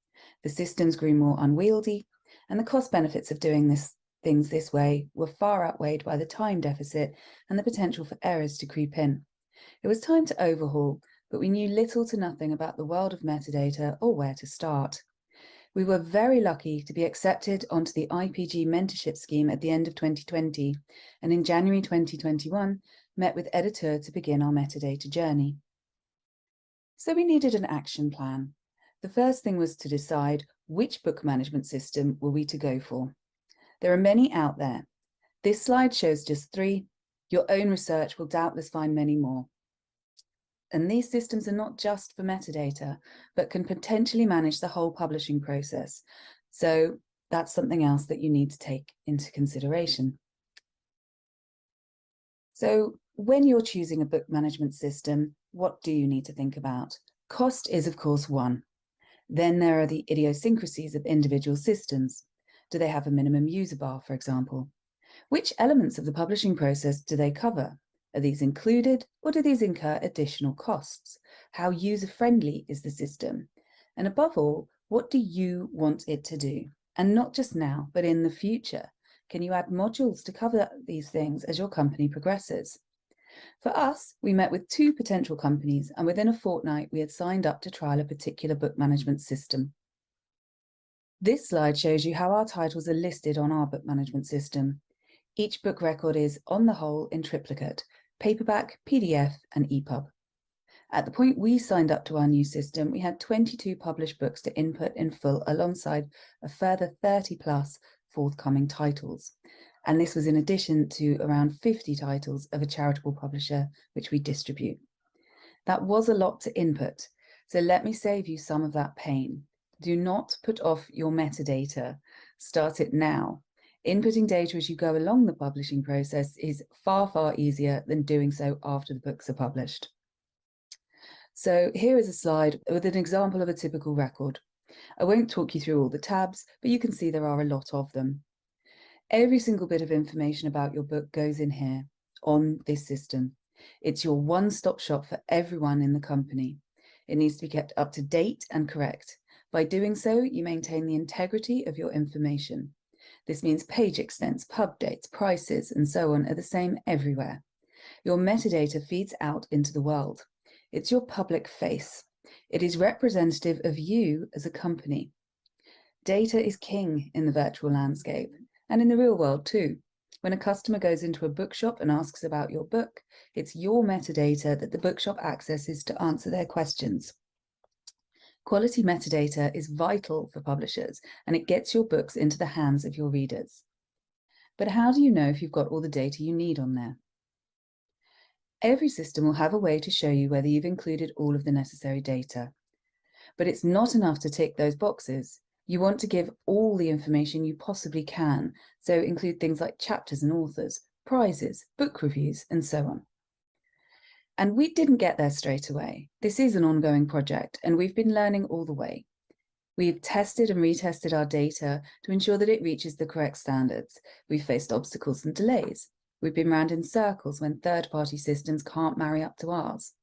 The systems grew more unwieldy, and the cost benefits of doing things this way were far outweighed by the time deficit and the potential for errors to creep in. It was time to overhaul, but we knew little to nothing about the world of metadata or where to start. We were very lucky to be accepted onto the IPG mentorship scheme at the end of 2020, and in January 2021, met with Editeur to begin our metadata journey. So we needed an action plan. The first thing was to decide which book management system were we to go for. There are many out there. This slide shows just 3. Your own research will doubtless find many more. And these systems are not just for metadata, but can potentially manage the whole publishing process. So that's something else that you need to take into consideration. So when you're choosing a book management system, what do you need to think about? Cost is, of course, one. Then there are the idiosyncrasies of individual systems. Do they have a minimum user bar, for example? Which elements of the publishing process do they cover? Are these included, or do these incur additional costs? How user-friendly is the system? And above all, what do you want it to do? And not just now, but in the future. Can you add modules to cover these things as your company progresses? For us, we met with 2 potential companies, and within a fortnight, we had signed up to trial a particular book management system. This slide shows you how our titles are listed on our book management system. Each book record is, on the whole, in triplicate: paperback, PDF, and EPUB. At the point we signed up to our new system, we had 22 published books to input in full alongside a further 30 plus forthcoming titles. And this was in addition to around 50 titles of a charitable publisher, which we distribute. That was a lot to input, so let me save you some of that pain. Do not put off your metadata. Start it now. Inputting data as you go along the publishing process is far, far easier than doing so after the books are published. So here is a slide with an example of a typical record. I won't talk you through all the tabs, but you can see there are a lot of them. Every single bit of information about your book goes in here on this system. It's your one-stop shop for everyone in the company. It needs to be kept up to date and correct. By doing so, you maintain the integrity of your information. This means page extents, pub dates, prices, and so on are the same everywhere. Your metadata feeds out into the world. It's your public face. It is representative of you as a company. Data is king in the virtual landscape, and in the real world too. When a customer goes into a bookshop and asks about your book, it's your metadata that the bookshop accesses to answer their questions. Quality metadata is vital for publishers, and it gets your books into the hands of your readers. But how do you know if you've got all the data you need on there? Every system will have a way to show you whether you've included all of the necessary data. But it's not enough to tick those boxes. You want to give all the information you possibly can, so include things like chapters and authors, prizes, book reviews, and so on. And we didn't get there straight away. This is an ongoing project, and we've been learning all the way. We've tested and retested our data to ensure that it reaches the correct standards. We've faced obstacles and delays. We've been round in circles when third-party systems can't marry up to ours.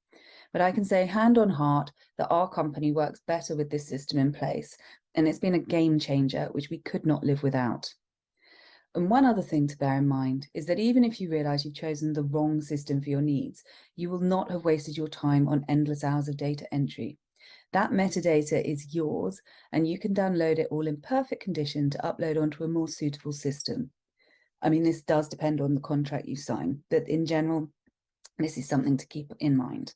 But I can say hand on heart that our company works better with this system in place, and it's been a game changer which we could not live without. And one other thing to bear in mind is that even if you realise you've chosen the wrong system for your needs, you will not have wasted your time on endless hours of data entry. That metadata is yours, and you can download it all in perfect condition to upload onto a more suitable system. I mean, this does depend on the contract you sign, but in general, this is something to keep in mind.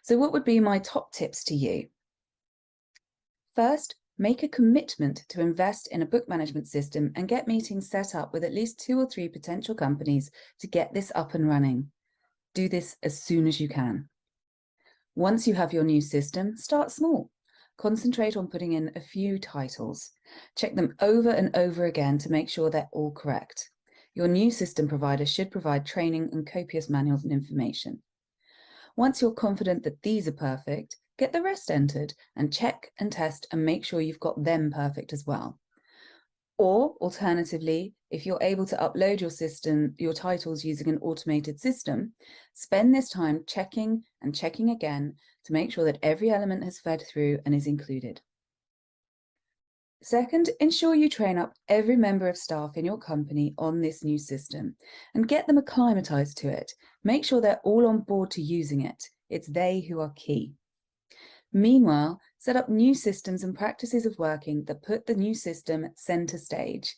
So what would be my top tips to you? First, make a commitment to invest in a book management system and get meetings set up with at least 2 or 3 potential companies to get this up and running. Do this as soon as you can. Once you have your new system, start small. Concentrate on putting in a few titles. Check them over and over again to make sure they're all correct. Your new system provider should provide training and copious manuals and information. Once you're confident that these are perfect, get the rest entered and check and test and make sure you've got them perfect as well. Or alternatively, if you're able to upload your titles using an automated system, spend this time checking and checking again to make sure that every element has fed through and is included. Second, ensure you train up every member of staff in your company on this new system and get them acclimatized to it. Make sure they're all on board to using it. It's they who are key. Meanwhile, set up new systems and practices of working that put the new system center stage.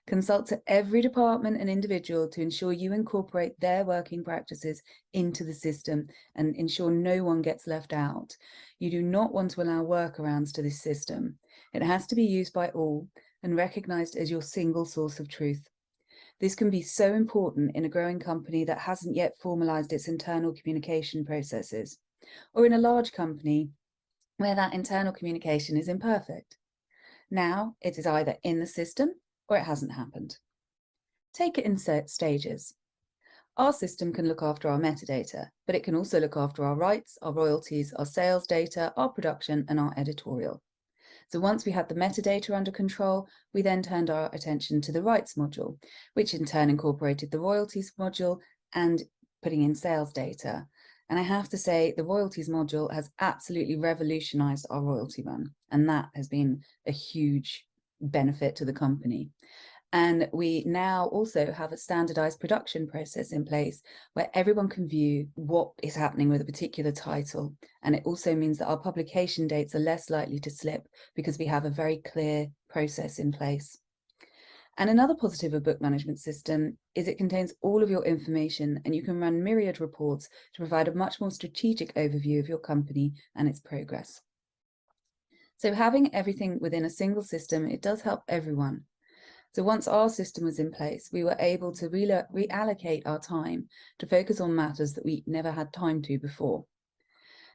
Consult to every department and individual to ensure you incorporate their working practices into the system and ensure no one gets left out. You do not want to allow workarounds to this system. It has to be used by all and recognized as your single source of truth. This can be so important in a growing company that hasn't yet formalized its internal communication processes, or in a large company where that internal communication is imperfect. Now it is either in the system or it hasn't happened. Take it in stages. Our system can look after our metadata, but it can also look after our rights, our royalties, our sales data, our production, and our editorial. So once we had the metadata under control, we then turned our attention to the rights module, which in turn incorporated the royalties module and putting in sales data. And I have to say, the royalties module has absolutely revolutionized our royalty run, and that has been a huge benefit to the company. And we now also have a standardized production process in place where everyone can view what is happening with a particular title. And it also means that our publication dates are less likely to slip because we have a very clear process in place. And another positive of book management system is it contains all of your information, and you can run myriad reports to provide a much more strategic overview of your company and its progress. So having everything within a single system, it does help everyone. So once our system was in place, we were able to reallocate our time to focus on matters that we never had time to before.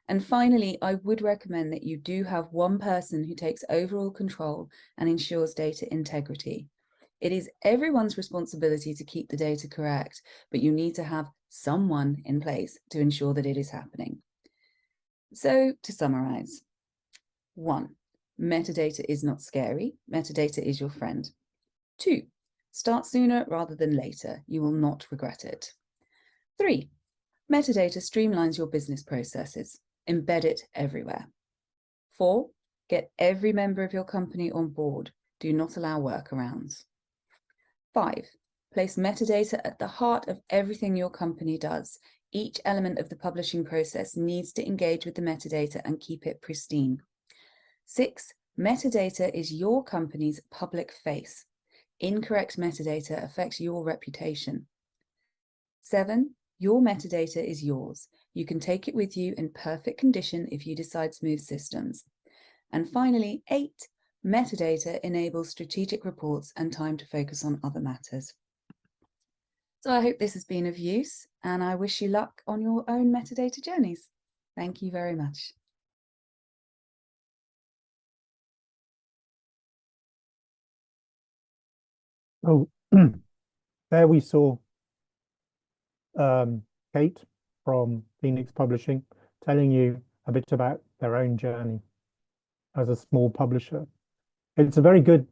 And finally, I would recommend that you do have one person who takes overall control and ensures data integrity. It is everyone's responsibility to keep the data correct, but you need to have someone in place to ensure that it is happening. So to summarize, 1, metadata is not scary. Metadata is your friend. 2, start sooner rather than later. You will not regret it. 3, metadata streamlines your business processes. Embed it everywhere. 4, get every member of your company on board. Do not allow workarounds. 5, place metadata at the heart of everything your company does. Each element of the publishing process needs to engage with the metadata and keep it pristine. 6, metadata is your company's public face. Incorrect metadata affects your reputation. 7, your metadata is yours. You can take it with you in perfect condition if you decide smooth systems. And finally, 8, metadata enables strategic reports and time to focus on other matters. So I hope this has been of use, and I wish you luck on your own metadata journeys. Thank you very much. Oh, there we saw Kate from Phoenix Publishing telling you a bit about their own journey as a small publisher. It's a very good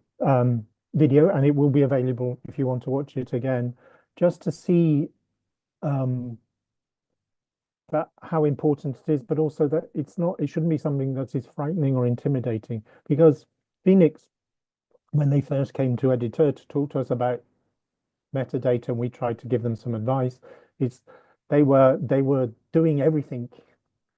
video, and it will be available if you want to watch it again, just to see that how important it is, but also that it shouldn't be something that is frightening or intimidating. Because Phoenix, when they first came to Editor to talk to us about metadata, and we tried to give them some advice, they were doing everything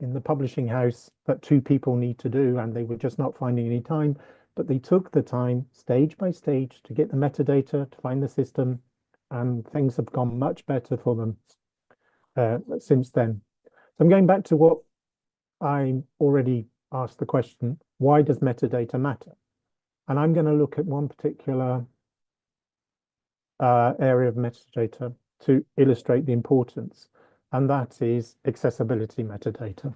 in the publishing house that 2 people need to do, and they were just not finding any time. But they took the time stage by stage to get the metadata, to find the system, and things have gone much better for them since then. So I'm going back to what I already asked the question: why does metadata matter? And I'm going to look at one particular area of metadata to illustrate the importance, and that is accessibility metadata,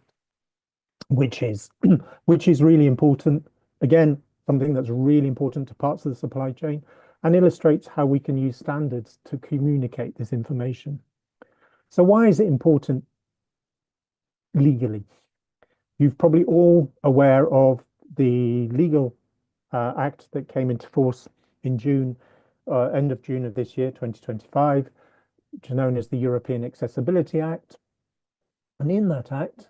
which is really important. Again, something that's really important to parts of the supply chain, and illustrates how we can use standards to communicate this information. So why is it important legally? You're probably all aware of the legal act that came into force in June, end of June of this year, 2025, which is known as the European Accessibility Act. And in that act,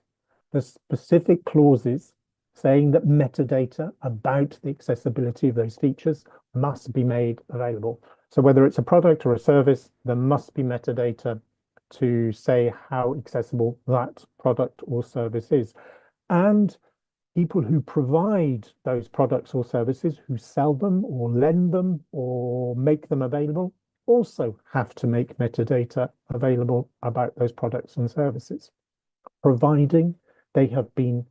there's specific clauses saying that metadata about the accessibility of those features must be made available. So whether it's a product or a service, there must be metadata to say how accessible that product or service is. And people who provide those products or services, who sell them or lend them or make them available, also have to make metadata available about those products and services, providing they have been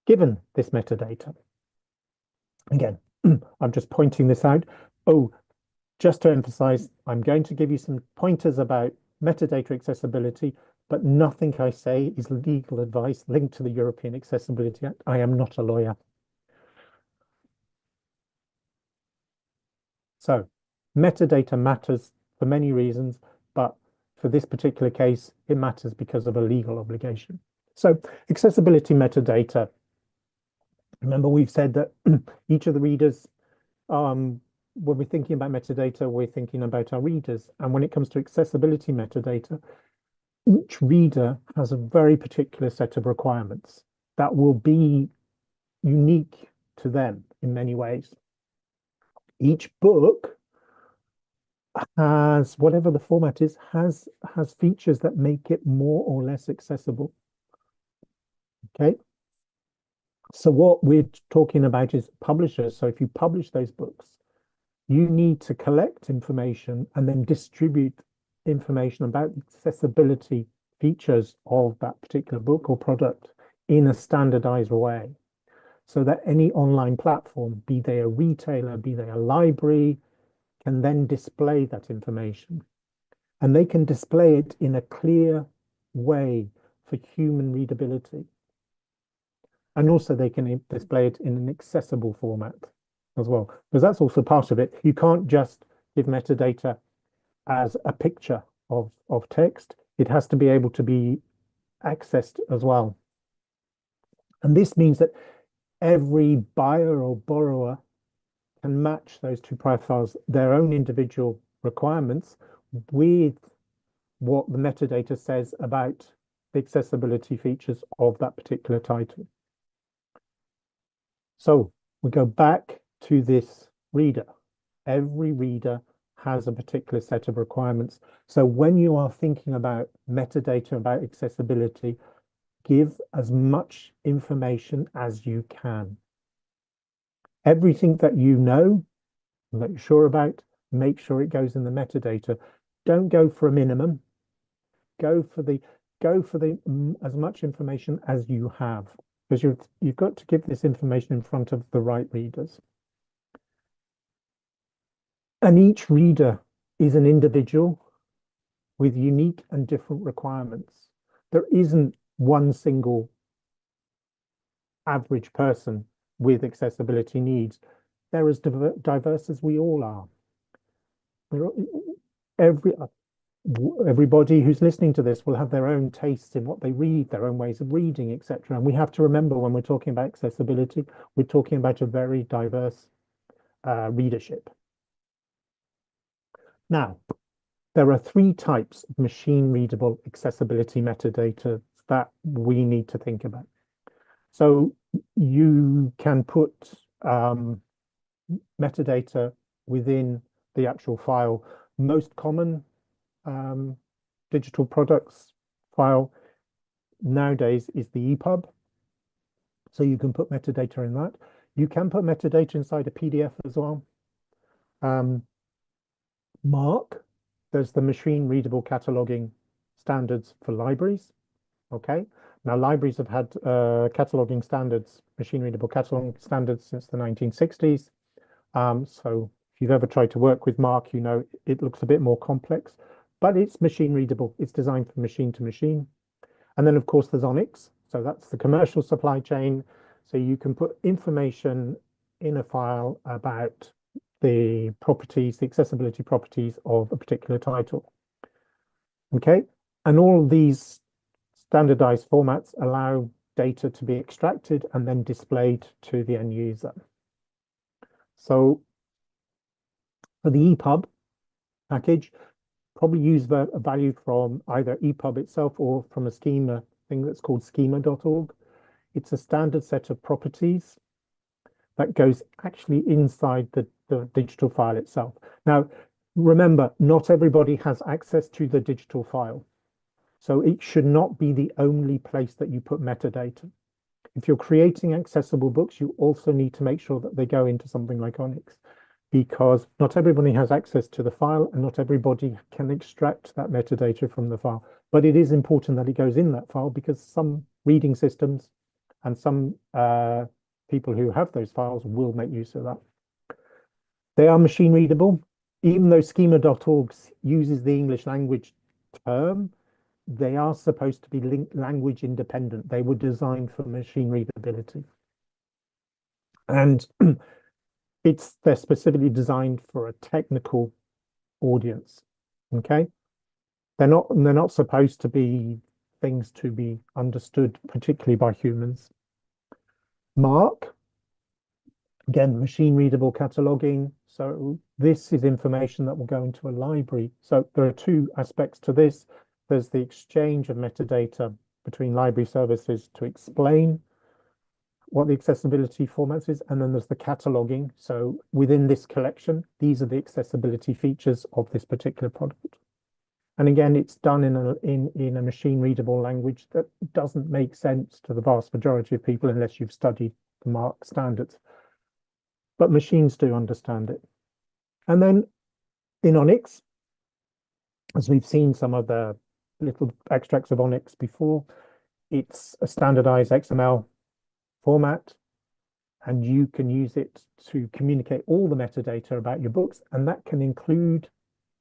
given this metadata. Again, I'm just pointing this out. Oh, just to emphasize, I'm going to give you some pointers about metadata accessibility, but nothing I say is legal advice linked to the European Accessibility Act. I am not a lawyer. So metadata matters for many reasons, but for this particular case, it matters because of a legal obligation. So accessibility metadata. Remember, we've said that each of the readers, when we're thinking about metadata, we're thinking about our readers. And when it comes to accessibility metadata, each reader has a very particular set of requirements that will be unique to them in many ways. Each book has, whatever the format is, has features that make it more or less accessible. Okay. So what we're talking about is publishers. So if you publish those books, you need to collect information and then distribute information about the accessibility features of that particular book or product in a standardized way, so that any online platform, be they a retailer, be they a library, can then display that information. And they can display it in a clear way for human readability. And also they can display it in an accessible format as well, because that's also part of it. You can't just give metadata as a picture of text. It has to be able to be accessed as well. And this means that every buyer or borrower can match those two profiles, their own individual requirements, with what the metadata says about the accessibility features of that particular title. So we go back to this reader. Every reader has a particular set of requirements. So when you are thinking about metadata about accessibility, give as much information as you can. Everything that you know, that you're sure about, make sure it goes in the metadata. Don't go for a minimum. Go for the as much information as you have, because you've got to give this information in front of the right readers. And each reader is an individual with unique and different requirements. There isn't one single average person with accessibility needs. They're as diverse as we all are. Everybody who's listening to this will have their own tastes in what they read, their own ways of reading, etc. And we have to remember, when we're talking about accessibility, we're talking about a very diverse readership. Now, there are 3 types of machine readable accessibility metadata that we need to think about. So you can put metadata within the actual file. Most common digital products file nowadays is the EPUB. So you can put metadata in that. You can put metadata inside a PDF as well. MARC, there's the machine readable cataloging standards for libraries. Okay, now libraries have had cataloging standards, machine readable cataloging standards since the 1960s. So if you've ever tried to work with MARC, you know it looks a bit more complex, but it's machine readable. It's designed for machine to machine. And then of course there's ONIX. So that's the commercial supply chain. So you can put information in a file about the properties, the accessibility properties of a particular title. Okay, and all of these standardized formats allow data to be extracted and then displayed to the end user. So for the EPUB package, probably use a value from either EPUB itself or from a schema thing that's called schema.org. It's a standard set of properties that goes actually inside the digital file itself. Now, remember, not everybody has access to the digital file. So it should not be the only place that you put metadata. If you're creating accessible books, you also need to make sure that they go into something like ONIX, because not everybody has access to the file and not everybody can extract that metadata from the file. But it is important that it goes in that file, because some reading systems and some people who have those files will make use of that. They are machine readable. Even though schema.org uses the English language term, they are supposed to be language independent. They were designed for machine readability. And they're specifically designed for a technical audience. Okay? They're not supposed to be things to be understood, particularly by humans. MARC, again, machine readable cataloging. So this is information that will go into a library. So there are 2 aspects to this. There's the exchange of metadata between library services to explain what the accessibility formats is, and then there's the cataloging. So within this collection, these are the accessibility features of this particular product. And again, it's done in a machine readable language that doesn't make sense to the vast majority of people unless you've studied the MARC standards. But machines do understand it. And then in ONIX, as we've seen some of the little extracts of ONIX before, it's a standardized XML format, and you can use it to communicate all the metadata about your books, and that can include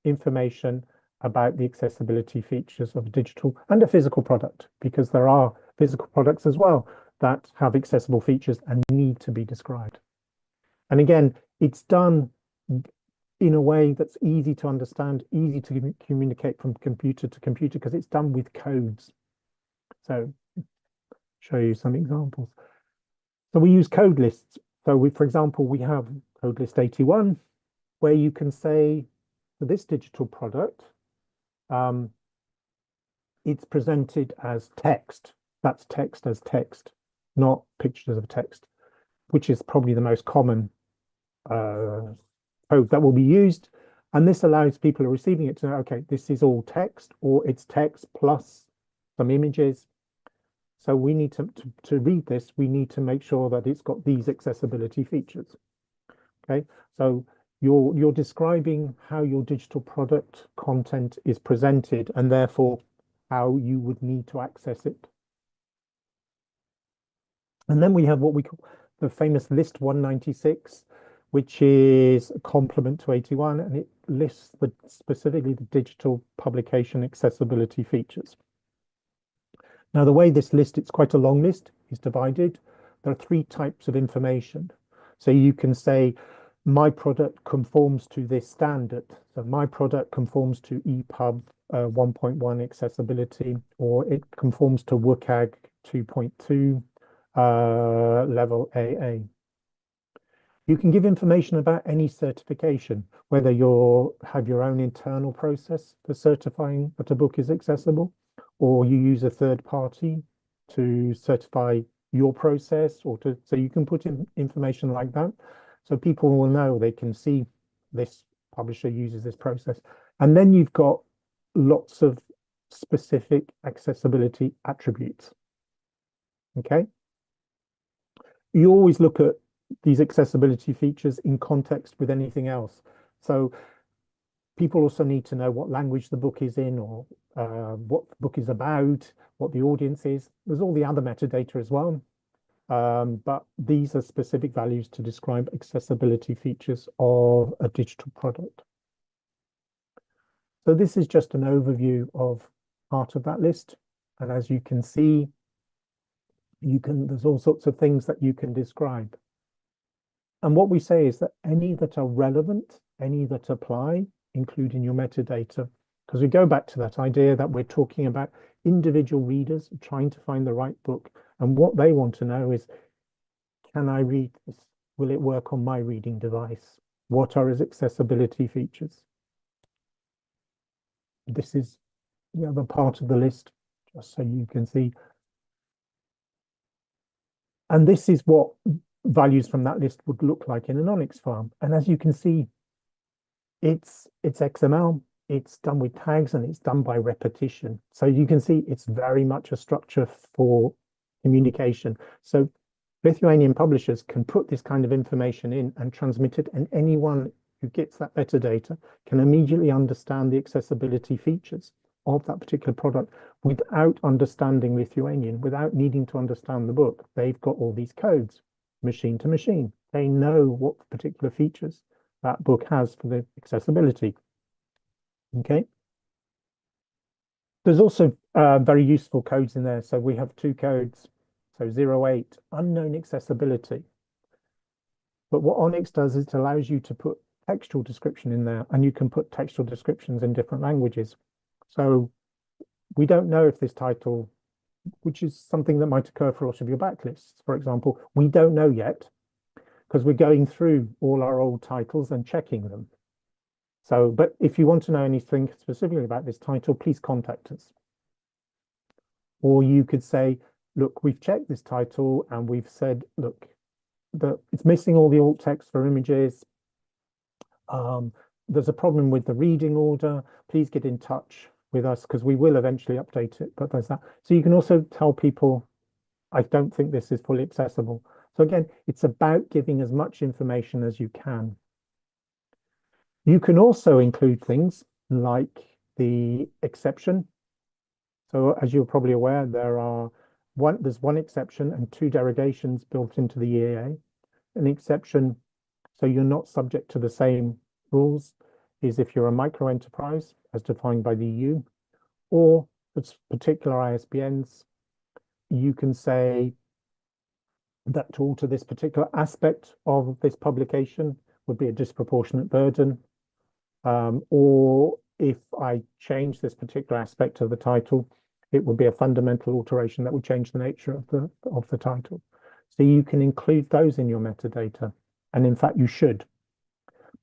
information about the accessibility features of a digital and a physical product, because there are physical products as well that have accessible features and need to be described. And again, it's done in a way that's easy to understand, easy to communicate from computer to computer, because it's done with codes. So show you some examples. So we use code lists. So for example, we have code list 81, where you can say for this digital product, it's presented as text. That's text as text, not pictures of text, which is probably the most common code that will be used. And this allows people who are receiving it to know, okay, this is all text, or it's text plus some images. So we need to read this, we need to make sure that it's got these accessibility features. Okay, so You're describing how your digital product content is presented and therefore how you would need to access it. And then we have what we call the famous list 196, which is a complement to 81, and it lists specifically the digital publication accessibility features. Now, the way this list, it's quite a long list, is divided. There are 3 types of information. So you can say, my product conforms to this standard. So my product conforms to EPUB 1.1 accessibility, or it conforms to WCAG 2.2 level AA. You can give information about any certification, whether you have your own internal process for certifying that a book is accessible, or you use a third party to certify your process, so you can put in information like that. So people will know, they can see this publisher uses this process. And then you've got lots of specific accessibility attributes. Okay. You always look at these accessibility features in context with anything else. So people also need to know what language the book is in, or what the book is about, what the audience is. There's all the other metadata as well. But these are specific values to describe accessibility features of a digital product. So this is just an overview of part of that list. And as you can see, there's all sorts of things that you can describe. And what we say is that any that are relevant, any that apply, include in your metadata. Because we go back to that idea that we're talking about individual readers trying to find the right book. And what they want to know is, can I read this? Will it work on my reading device? What are its accessibility features? This is the other part of the list, just so you can see. And this is what values from that list would look like in an ONIX file. And as you can see, it's XML, it's done with tags, and it's done by repetition. So you can see it's very much a structure for communication. So Lithuanian publishers can put this kind of information in and transmit it, and anyone who gets that metadata can immediately understand the accessibility features of that particular product without understanding Lithuanian, without needing to understand the book. They've got all these codes, machine to machine. They know what particular features that book has for the accessibility. Okay. There's also very useful codes in there. So we have 2 codes. So 08, unknown accessibility. But what ONIX does is it allows you to put textual description in there, and you can put textual descriptions in different languages. So we don't know if this title, which is something that might occur for a lot of your backlists, for example, we don't know yet, because we're going through all our old titles and checking them. So, but if you want to know anything specifically about this title, please contact us. Or you could say, look, we've checked this title and we've said, look, it's missing all the alt text for images. There's a problem with the reading order. Please get in touch with us, because we will eventually update it. But there's that. So you can also tell people, I don't think this is fully accessible. So again, it's about giving as much information as you can. You can also include things like the exception. So as you're probably aware, there's one exception and 2 derogations built into the EAA. An exception, so you're not subject to the same rules, is if you're a micro enterprise as defined by the EU, or for particular ISBNs, you can say that to alter this particular aspect of this publication would be a disproportionate burden. Or if I change this particular aspect of the title, it would be a fundamental alteration that would change the nature of the title. So you can include those in your metadata, and in fact you should.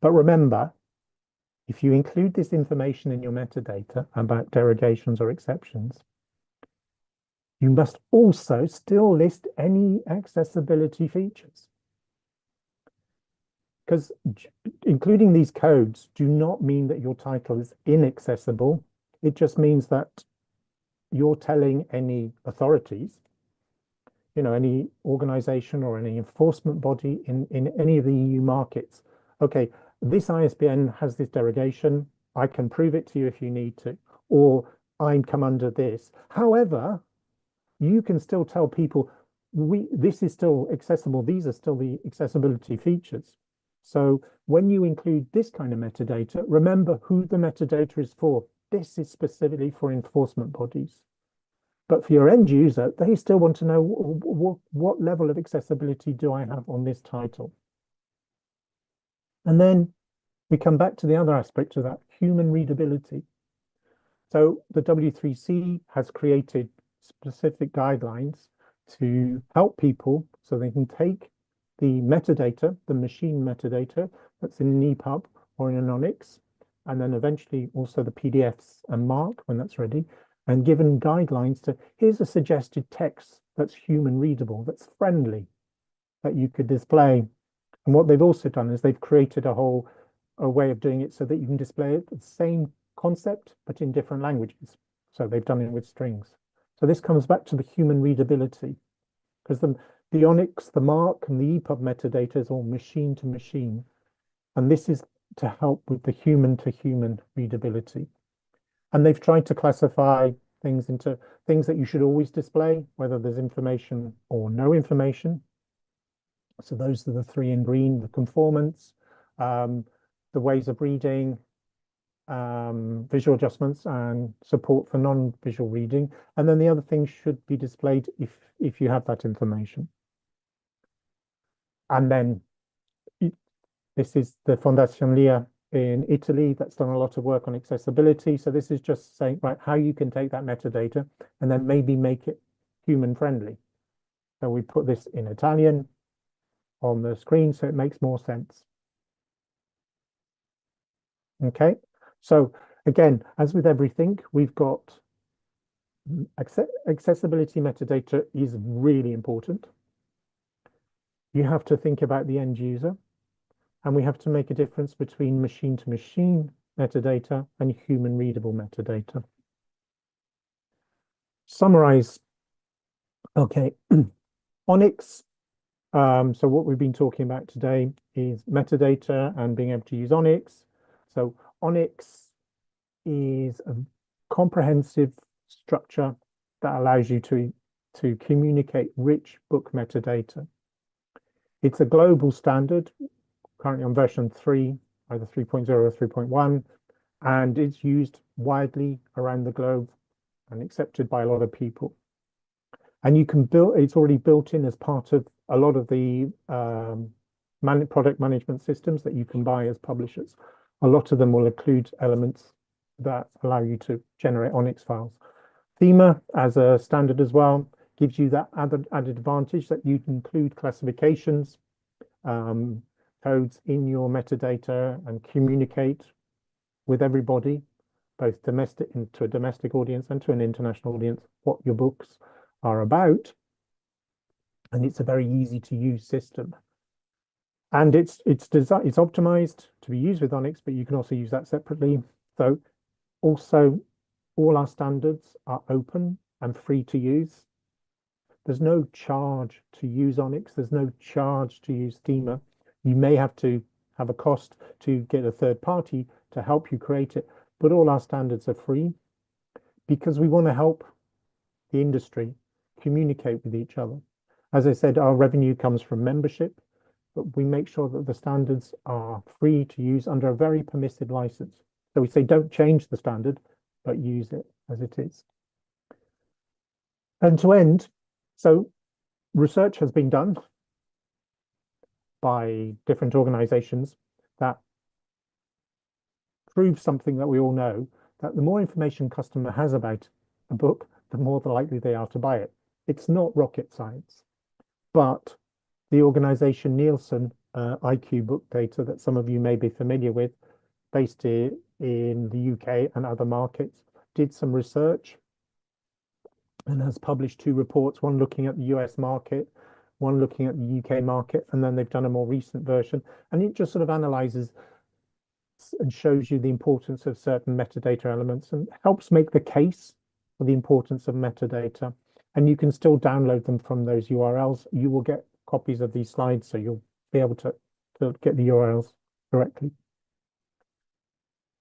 But remember, if you include this information in your metadata about derogations or exceptions, you must also still list any accessibility features. Because including these codes do not mean that your title is inaccessible. It just means that you're telling any authorities, any organization or any enforcement body in any of the EU markets, okay, this ISBN has this derogation. I can prove it to you if you need to, or I come under this. However, you can still tell people this is still accessible. These are still the accessibility features. So when you include this kind of metadata, remember who the metadata is for. This is specifically for enforcement bodies. But for your end user, they still want to know what level of accessibility do I have on this title. And then we come back to the other aspect of that, human readability. So the W3C has created specific guidelines to help people so they can take the metadata, the machine metadata that's in an EPUB or in an ONIX, and then eventually also the PDFs and MARC when that's ready, and given guidelines to, here's a suggested text that's human readable, that's friendly, that you could display. And what they've also done is they've created a way of doing it so that you can display it, the same concept, but in different languages. So they've done it with strings. So this comes back to the human readability, because the ONIX, the MARC, and the EPUB metadata is all machine to machine. And this is to help with the human to human readability. And they've tried to classify things into things that you should always display, whether there's information or no information. So those are the three in green: the conformance, the ways of reading, visual adjustments, and support for non-visual reading. And then the other things should be displayed if you have that information. And then this is the Fondazione Lia in Italy that's done a lot of work on accessibility. So this is just saying, right, how you can take that metadata and then maybe make it human friendly. So we put this in Italian on the screen so it makes more sense. Okay, so again, as with everything, we've got accessibility metadata is really important. You have to think about the end user, and we have to make a difference between machine to machine metadata and human readable metadata. Summarize. Okay, ONIX. So what we've been talking about today is metadata and being able to use ONIX. So ONIX is a comprehensive structure that allows you to communicate rich book metadata. It's a global standard, currently on version 3, either 3.0 or 3.1, and it's used widely around the globe and accepted by a lot of people. And you can build, it's already built in as part of a lot of the product management systems that you can buy as publishers. A lot of them will include elements that allow you to generate ONIX files. Thema as a standard as well gives you that added advantage that you can include classifications, codes in your metadata and communicate with everybody, both domestic to a domestic audience and to an international audience, what your books are about. And it's a very easy to use system. And it's optimized to be used with ONIX, but you can also use that separately. So also all our standards are open and free to use. There's no charge to use ONIX. There's no charge to use Thema. You may have to have a cost to get a third party to help you create it, but all our standards are free because we want to help the industry communicate with each other. As I said, our revenue comes from membership, but we make sure that the standards are free to use under a very permissive license. So we say, don't change the standard, but use it as it is. And to end, so research has been done by different organizations that proves something that we all know, that the more information customer has about a book, the more likely they are to buy it. It's not rocket science, but the organization Nielsen IQ book data that some of you may be familiar with, based in the UK and other markets, did some research and has published 2 reports, one looking at the US market, one looking at the UK market, and then they've done a more recent version. And it just sort of analyzes and shows you the importance of certain metadata elements and helps make the case for the importance of metadata. And you can still download them from those URLs. You will get copies of these slides, so you'll be able to get the URLs directly.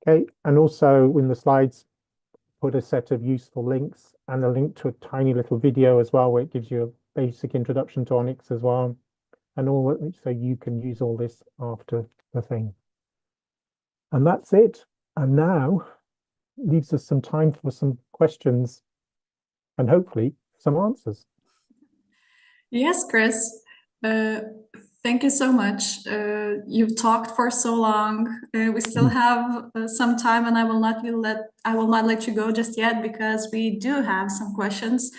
Okay, and also in the slides, put a set of useful links and a link to a tiny little video as well, where it gives you a basic introduction to ONIX as well, and all, so you can use all this after the thing. And that's it. And now leaves us some time for some questions and hopefully some answers. Yes, Chris. Thank you so much. You've talked for so long. We still have some time, and I will not let you go just yet, because we do have some questions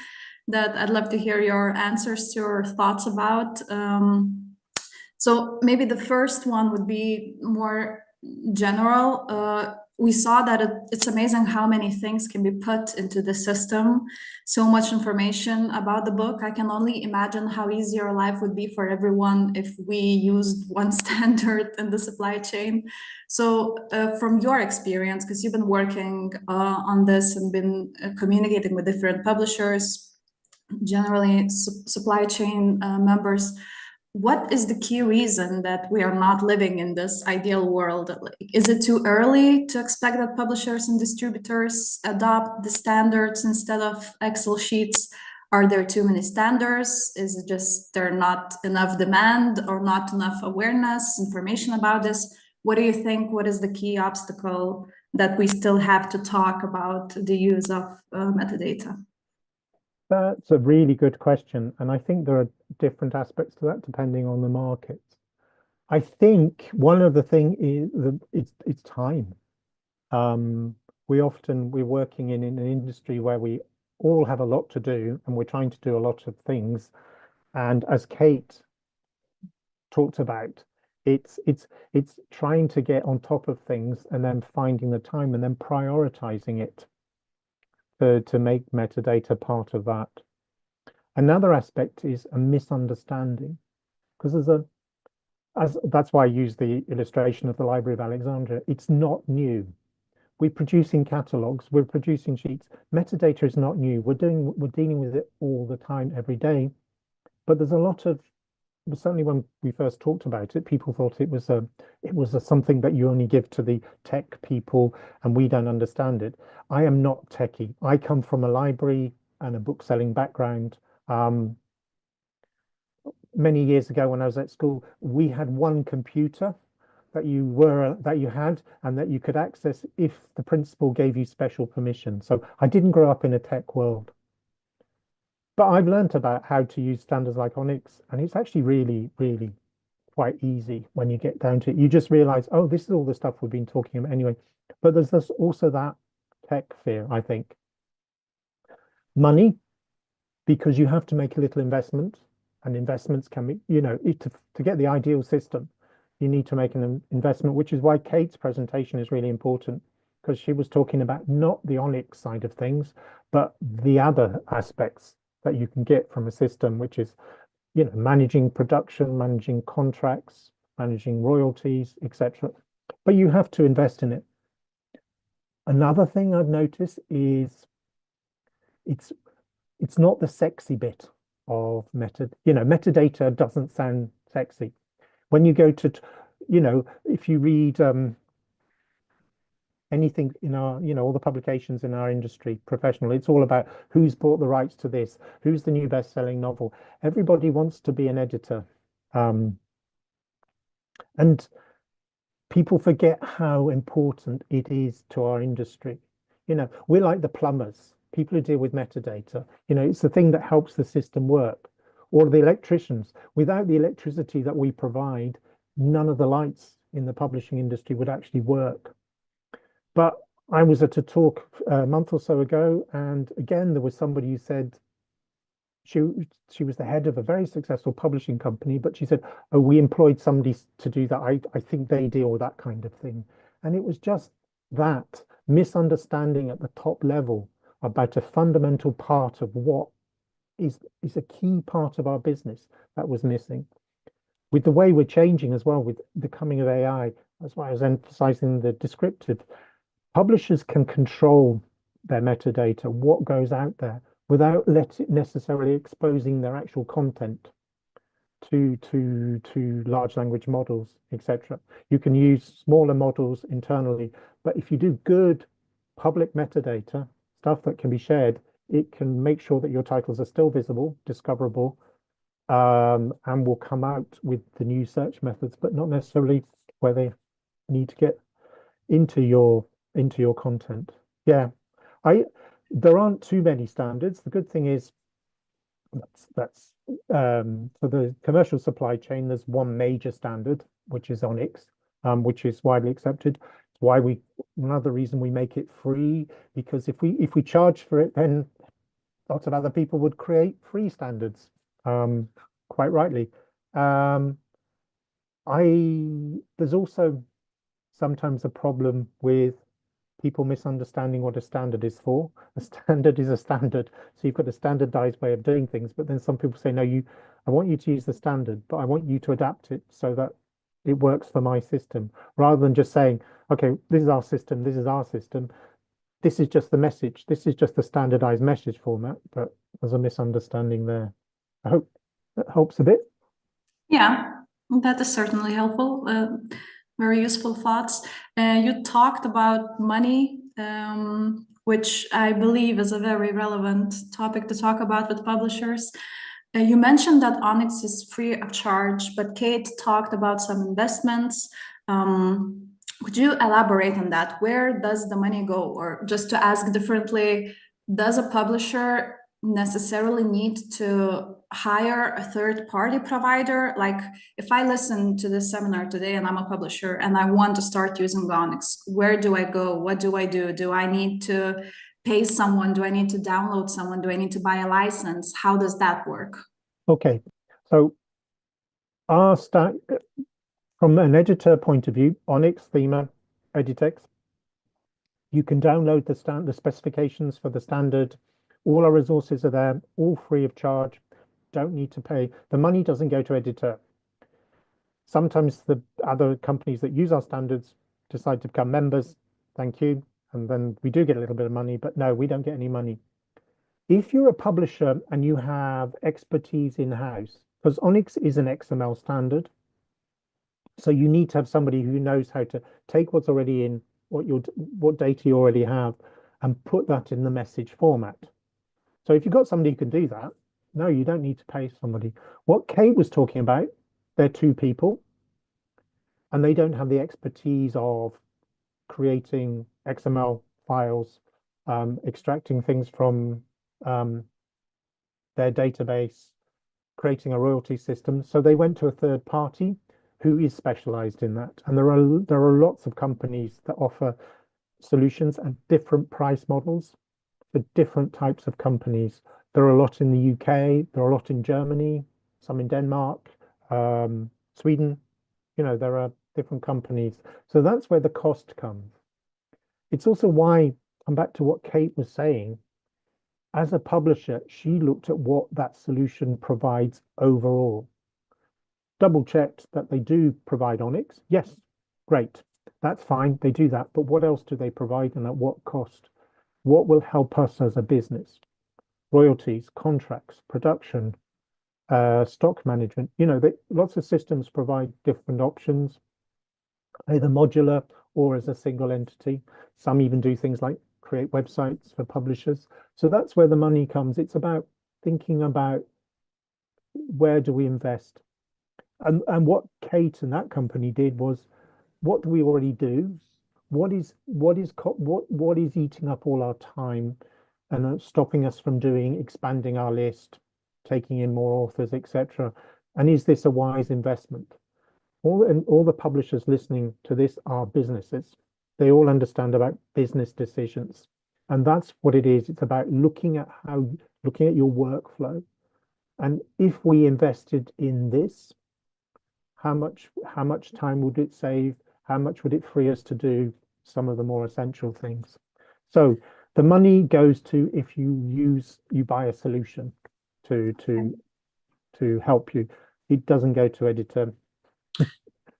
that I'd love to hear your answers to or thoughts about. So maybe the first one would be more general. We saw that it's amazing how many things can be put into the system, so much information about the book. I can only imagine how easy our life would be for everyone if we used one standard in the supply chain. So from your experience, because you've been working on this and been communicating with different publishers, generally supply chain members, what is the key reason that we are not living in this ideal world? Is it too early to expect that publishers and distributors adopt the standards instead of Excel sheets? Are there too many standards? Is it just there not enough demand or not enough awareness, information about this? What do you think? What is the key obstacle that we still have to talk about the use of metadata? That's a really good question. And I think there are different aspects to that depending on the market. I think one of the things is it's time. We're working in an industry where we all have a lot to do and we're trying to do a lot of things. And as Kate talked about, it's trying to get on top of things and then finding the time and then prioritizing it to make metadata part of that. Another aspect is a misunderstanding, because that's why I use the illustration of the Library of Alexandria. It's not new. We're producing catalogs, we're producing sheets. Metadata is not new. We're dealing with it all the time, every day. But there's a lot of, certainly when we first talked about it, people thought it was something that you only give to the tech people and we don't understand it. I am not techie. I come from a library and a book selling background. Many years ago when I was at school, we had one computer that you had and that you could access if the principal gave you special permission. So I didn't grow up in a tech world. But I've learned about how to use standards like ONIX, and it's actually really, really quite easy when you get down to it. You just realize, oh, this is all the stuff we've been talking about anyway. But there's also that tech fear, I think. Money, because you have to make a little investment, and investments can be, to get the ideal system, you need to make an investment, which is why Kate's presentation is really important, because she was talking about not the ONIX side of things, but the other aspects that you can get from a system, which is, managing production, managing contracts, managing royalties, etc. But you have to invest in it. Another thing I've noticed is it's not the sexy bit of metadata doesn't sound sexy. When you go to, if you read anything in our, all the publications in our industry, professional, it's all about who's bought the rights to this, who's the new best-selling novel. Everybody wants to be an editor. And people forget how important it is to our industry. We're like the plumbers, people who deal with metadata. It's the thing that helps the system work. Or the electricians. Without the electricity that we provide, none of the lights in the publishing industry would actually work. But I was at a talk a month or so ago, and again, there was somebody who said she was the head of a very successful publishing company, but she said, oh, we employed somebody to do that. I think they deal with that kind of thing. And it was just that misunderstanding at the top level about a fundamental part of what is a key part of our business that was missing. With the way we're changing as well, with the coming of AI, that's why I was emphasizing the descriptive. Publishers can control their metadata, what goes out there, without necessarily exposing their actual content. to large language models, etc. You can use smaller models internally, but if you do good public metadata, stuff that can be shared, it can make sure that your titles are still visible, discoverable, and will come out with the new search methods, but not necessarily where they need to get into your content. Yeah, there aren't too many standards. The good thing is that's for the commercial supply chain, there's one major standard, which is ONIX, which is widely accepted. It's why another reason we make it free, because if we charge for it, then lots of other people would create free standards, quite rightly. There's also sometimes a problem with people misunderstanding what a standard is for. A standard is a standard. So you've got a standardized way of doing things, but then some people say, no, I want you to use the standard, but I want you to adapt it so that it works for my system, rather than just saying, okay, this is our system, this is our system. This is just the message. This is just the standardized message format, but there's a misunderstanding there. I hope that helps a bit. Yeah, that is certainly helpful. Very useful thoughts. You talked about money, which I believe is a very relevant topic to talk about with publishers. You mentioned that ONIX is free of charge, but Kate talked about some investments. Could you elaborate on that? Where does the money go? Or just to ask differently, does a publisher necessarily need to hire a third-party provider? Like, if I listen to this seminar today and I'm a publisher and I want to start using ONIX, where do I go? What do I do? Do I need to pay someone? Do I need to download someone? Do I need to buy a license? How does that work? Okay, so from an editor point of view, ONIX, Thema, Editex, you can download the specifications for the standard. All our resources are there, all free of charge. Don't need to pay. The money doesn't go to editor. Sometimes the other companies that use our standards decide to become members. Thank you. And then we do get a little bit of money, but no, we don't get any money. If you're a publisher and you have expertise in-house, because ONIX is an XML standard, so you need to have somebody who knows how to take what's already in, what data you already have, and put that in the message format. So if you've got somebody who can do that, no, you don't need to pay somebody. What Kate was talking about, they're two people, and they don't have the expertise of creating XML files, extracting things from their database, creating a royalty system. So they went to a third party who is specialized in that. And there are lots of companies that offer solutions at different price models for different types of companies. There are a lot in the UK, there are a lot in Germany, some in Denmark, Sweden. There are different companies. So that's where the cost comes. It's also why, come back to what Kate was saying, as a publisher, she looked at what that solution provides overall. Double checked that they do provide ONIX. Yes, great. That's fine. They do that. But what else do they provide and at what cost? What will help us as a business? Royalties, contracts, production, stock management. Lots of systems provide different options, either modular or as a single entity. Some even do things like create websites for publishers. So that's where the money comes. It's about thinking about where do we invest? And what Kate and that company did was, what do we already do? What is eating up all our time and stopping us from expanding our list, taking in more authors, etc. And is this a wise investment? All the publishers listening to this are businesses. They all understand about business decisions, and that's what it is. It's about looking at your workflow, and if we invested in this, how much time would it save? How much would it free us to do some of the more essential things? So the money goes to if you buy a solution to help you. It doesn't go to editor.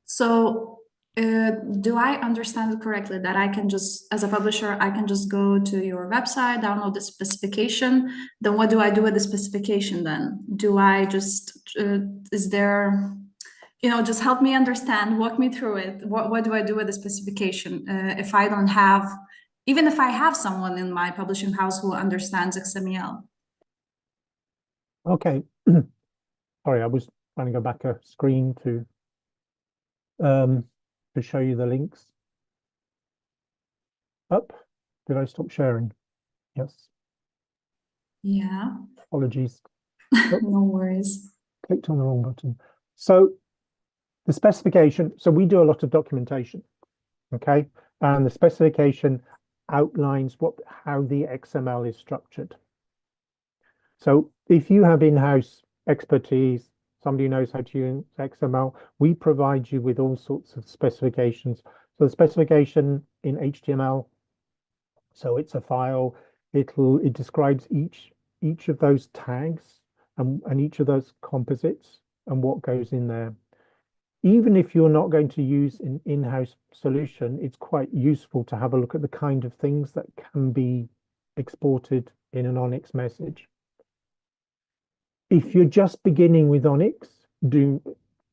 So Do I understand it correctly that I can just, as a publisher, I can just go to your website, download the specification? Then what do I do with the specification then? Do I just, is there, just help me understand, walk me through it. What do I do with the specification if I don't have, even if I have someone in my publishing house who understands XML? Okay. Sorry, I was trying to go back a screen to show you the links. Up. Did I stop sharing? Yes. Yeah. Apologies. No worries. Clicked on the wrong button. So the specification, so we do a lot of documentation, okay? And the specification outlines how the XML is structured. So if you have in-house expertise, somebody who knows how to use XML, we provide you with all sorts of specifications. So the specification in HTML, so it's a file, it describes each of those tags and each of those composites and what goes in there. Even if you're not going to use an in-house solution, it's quite useful to have a look at the kind of things that can be exported in an ONIX message. If you're just beginning with ONIX, the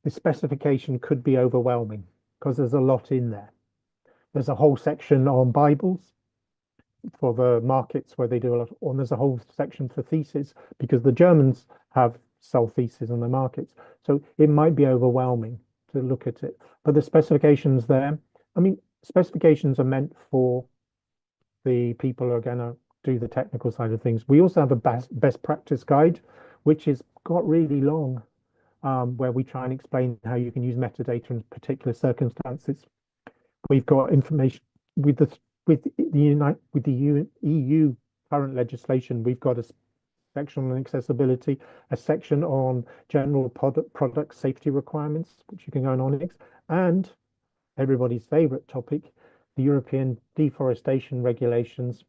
specification could be overwhelming because there's a lot in there. There's a whole section on Bibles for the markets where they do a lot, and there's a whole section for theses because the Germans sell theses on the markets. So it might be overwhelming to look at it, but the specifications there, I mean, specifications are meant for the people who are going to do the technical side of things. We also have a best practice guide, which is got really long, where we try and explain how you can use metadata in particular circumstances. We've got information with the EU current legislation. We've got a section on accessibility, a section on general product safety requirements, which you can go on ONIX, and everybody's favorite topic, the European deforestation regulations,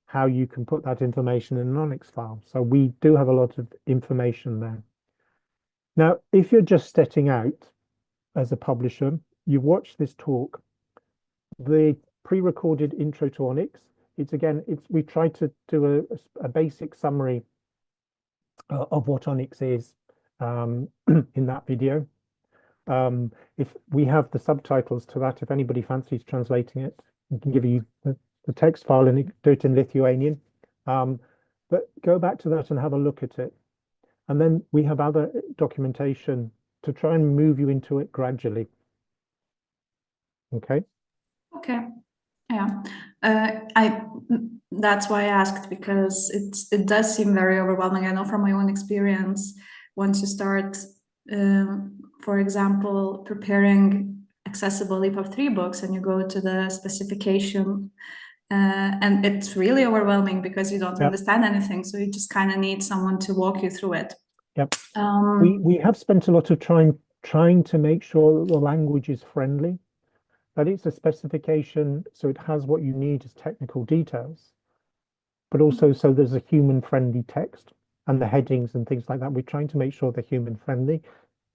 how you can put that information in an ONIX file. So we do have a lot of information there. Now, if you're just setting out as a publisher, you watch this talk, the pre-recorded intro to ONIX, we try to do a basic summary of what ONIX is in that video. If we have the subtitles to that, if anybody fancies translating it, we can give you the text file and do it in Lithuanian. But go back to that and have a look at it. And then we have other documentation to try and move you into it gradually. Okay. Okay. Yeah. That's why I asked, because it does seem very overwhelming. I know from my own experience, once you start, for example, preparing accessible EPUB 3 books and you go to the specification, and it's really overwhelming because you don't understand anything. So you just kind of need someone to walk you through it. Yep. We have spent a lot of time trying to make sure that the language is friendly, that it's a specification, so it has what you need as technical details, but also so there's a human-friendly text and the headings and things like that. We're trying to make sure they're human-friendly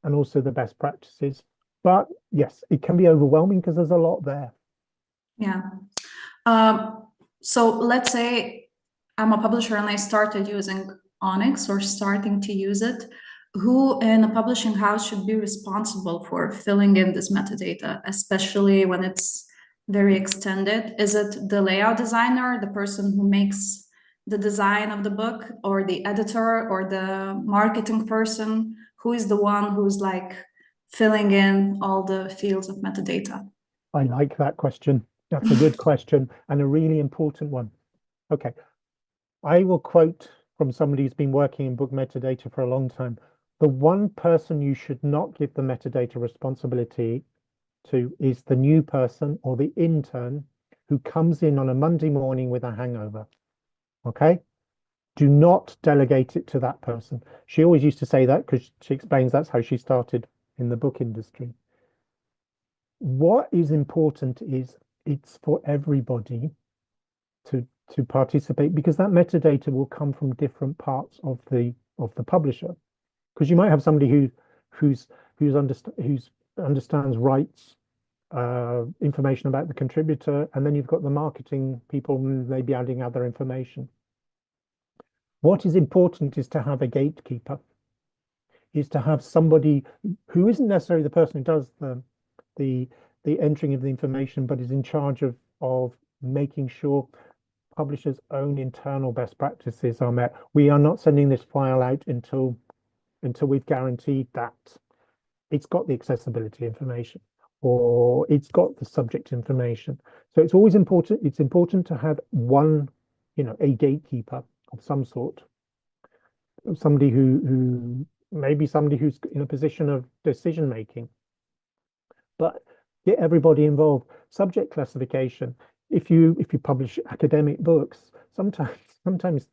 and also the best practices. But yes, it can be overwhelming because there's a lot there. Yeah. So let's say I'm a publisher and I started using ONIX or starting to use it. Who in a publishing house should be responsible for filling in this metadata, especially when it's very extended? Is it the layout designer, the person who makes the design of the book, or the editor, or the marketing person? Who is the one who's like filling in all the fields of metadata? I like that question. That's a good question and a really important one. Okay, I will quote from somebody who's been working in book metadata for a long time. The one person you should not give the metadata responsibility to is the new person or the intern who comes in on a Monday morning with a hangover. Okay? Do not delegate it to that person. She always used to say that because she explains that's how she started in the book industry. What is important is it's for everybody to participate, because that metadata will come from different parts of the publisher. Because you might have somebody who understands rights information about the contributor, and then you've got the marketing people maybe adding other information. What is important is to have a gatekeeper, is to have somebody who isn't necessarily the person who does the entering of the information, but is in charge of making sure publishers' own internal best practices are met. We are not sending this file out until we've guaranteed that it's got the accessibility information or it's got the subject information. So it's always important. It's important to have one, a gatekeeper of some sort, somebody who maybe somebody who's in a position of decision making, but get everybody involved. Subject classification. If you publish academic books, sometimes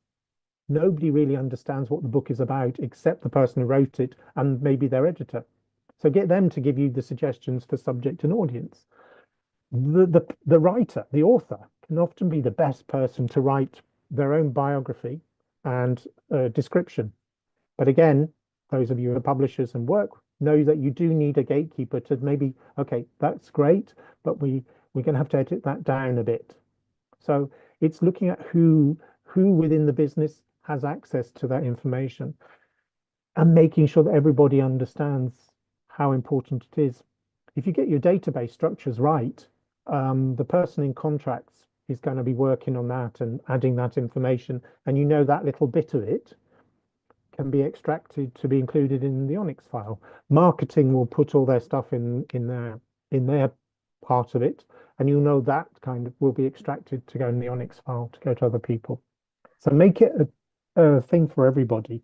nobody really understands what the book is about except the person who wrote it and maybe their editor. So get them to give you the suggestions for subject and audience. The writer, the author, can often be the best person to write their own biography and description. But again, those of you who are publishers and work know that you do need a gatekeeper to maybe, okay, that's great, but we're going to have to edit that down a bit. So it's looking at who within the business has access to that information and making sure that everybody understands how important it is. If you get your database structures right, the person in contracts is going to be working on that and adding that information, and that little bit of it can be extracted to be included in the ONIX file. Marketing will put all their stuff in their part of it, and that kind of will be extracted to go in the ONIX file to go to other people. So make it a thing for everybody.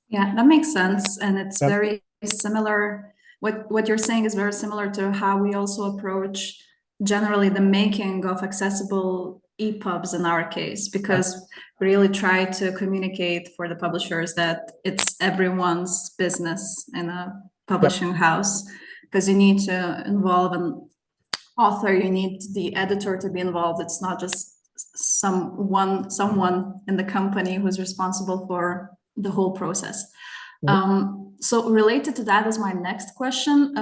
Yeah, that makes sense, and it's very similar. What you're saying is very similar to how we also approach generally the making of accessible EPUBs in our case, because we really try to communicate for the publishers that it's everyone's business in a publishing house, because you need to involve an author, you need the editor to be involved. It's not just someone in the company who's responsible for the whole process. So related to that is my next question.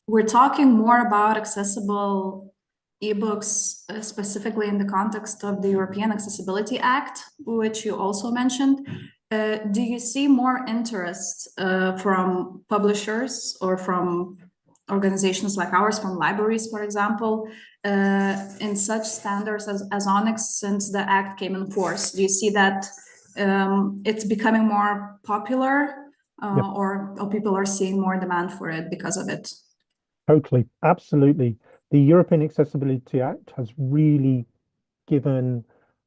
We're talking more about accessible ebooks, specifically in the context of the European Accessibility Act, which you also mentioned. Do you see more interest from publishers or from organizations like ours, from libraries, for example, in such standards as ONIX since the Act came in force? Do you see that it's becoming more popular or people are seeing more demand for it because of it? Totally, absolutely. The European Accessibility Act has really given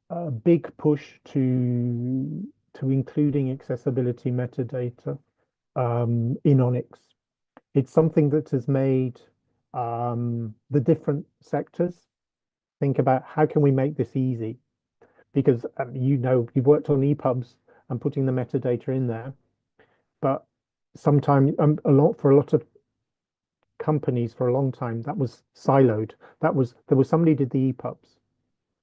a big push to including accessibility metadata in ONIX. It's something that has made the different sectors think about how can we make this easy, because you've worked on EPUBs and putting the metadata in there, but sometimes for a lot of companies for a long time that was siloed. There was somebody did the EPUBs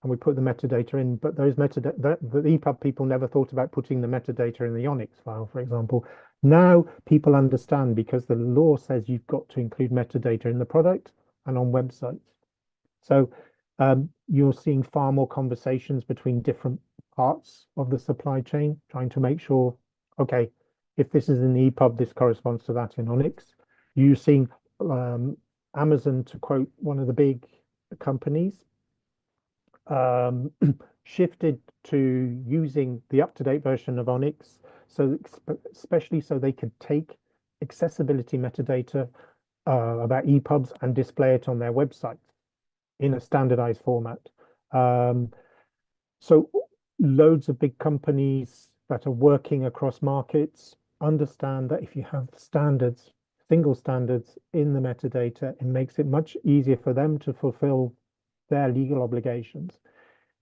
and we put the metadata in, but those the EPUB people never thought about putting the metadata in the ONIX file, for example. Now people understand because the law says you've got to include metadata in the product and on websites. So you're seeing far more conversations between different parts of the supply chain, trying to make sure, okay, if this is in the EPUB, this corresponds to that in ONIX. You're seeing Amazon, to quote one of the big companies, shifted to using the up-to-date version of ONIX, so especially so they could take accessibility metadata about EPUBs and display it on their website in a standardized format. So loads of big companies that are working across markets understand that if you have standards, single standards in the metadata, it makes it much easier for them to fulfill their legal obligations.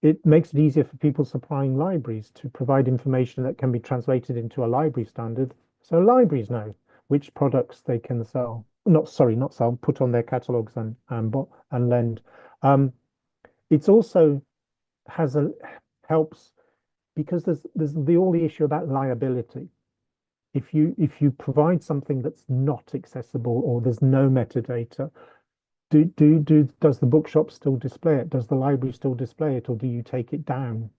It makes it easier for people supplying libraries to provide information that can be translated into a library standard, so libraries know which products they can sell. Not sell, put on their catalogs and lend. It's also helps because there's all the issue about liability. if you provide something that's not accessible or there's no metadata, does the bookshop still display it? Does the library still display it, or do you take it down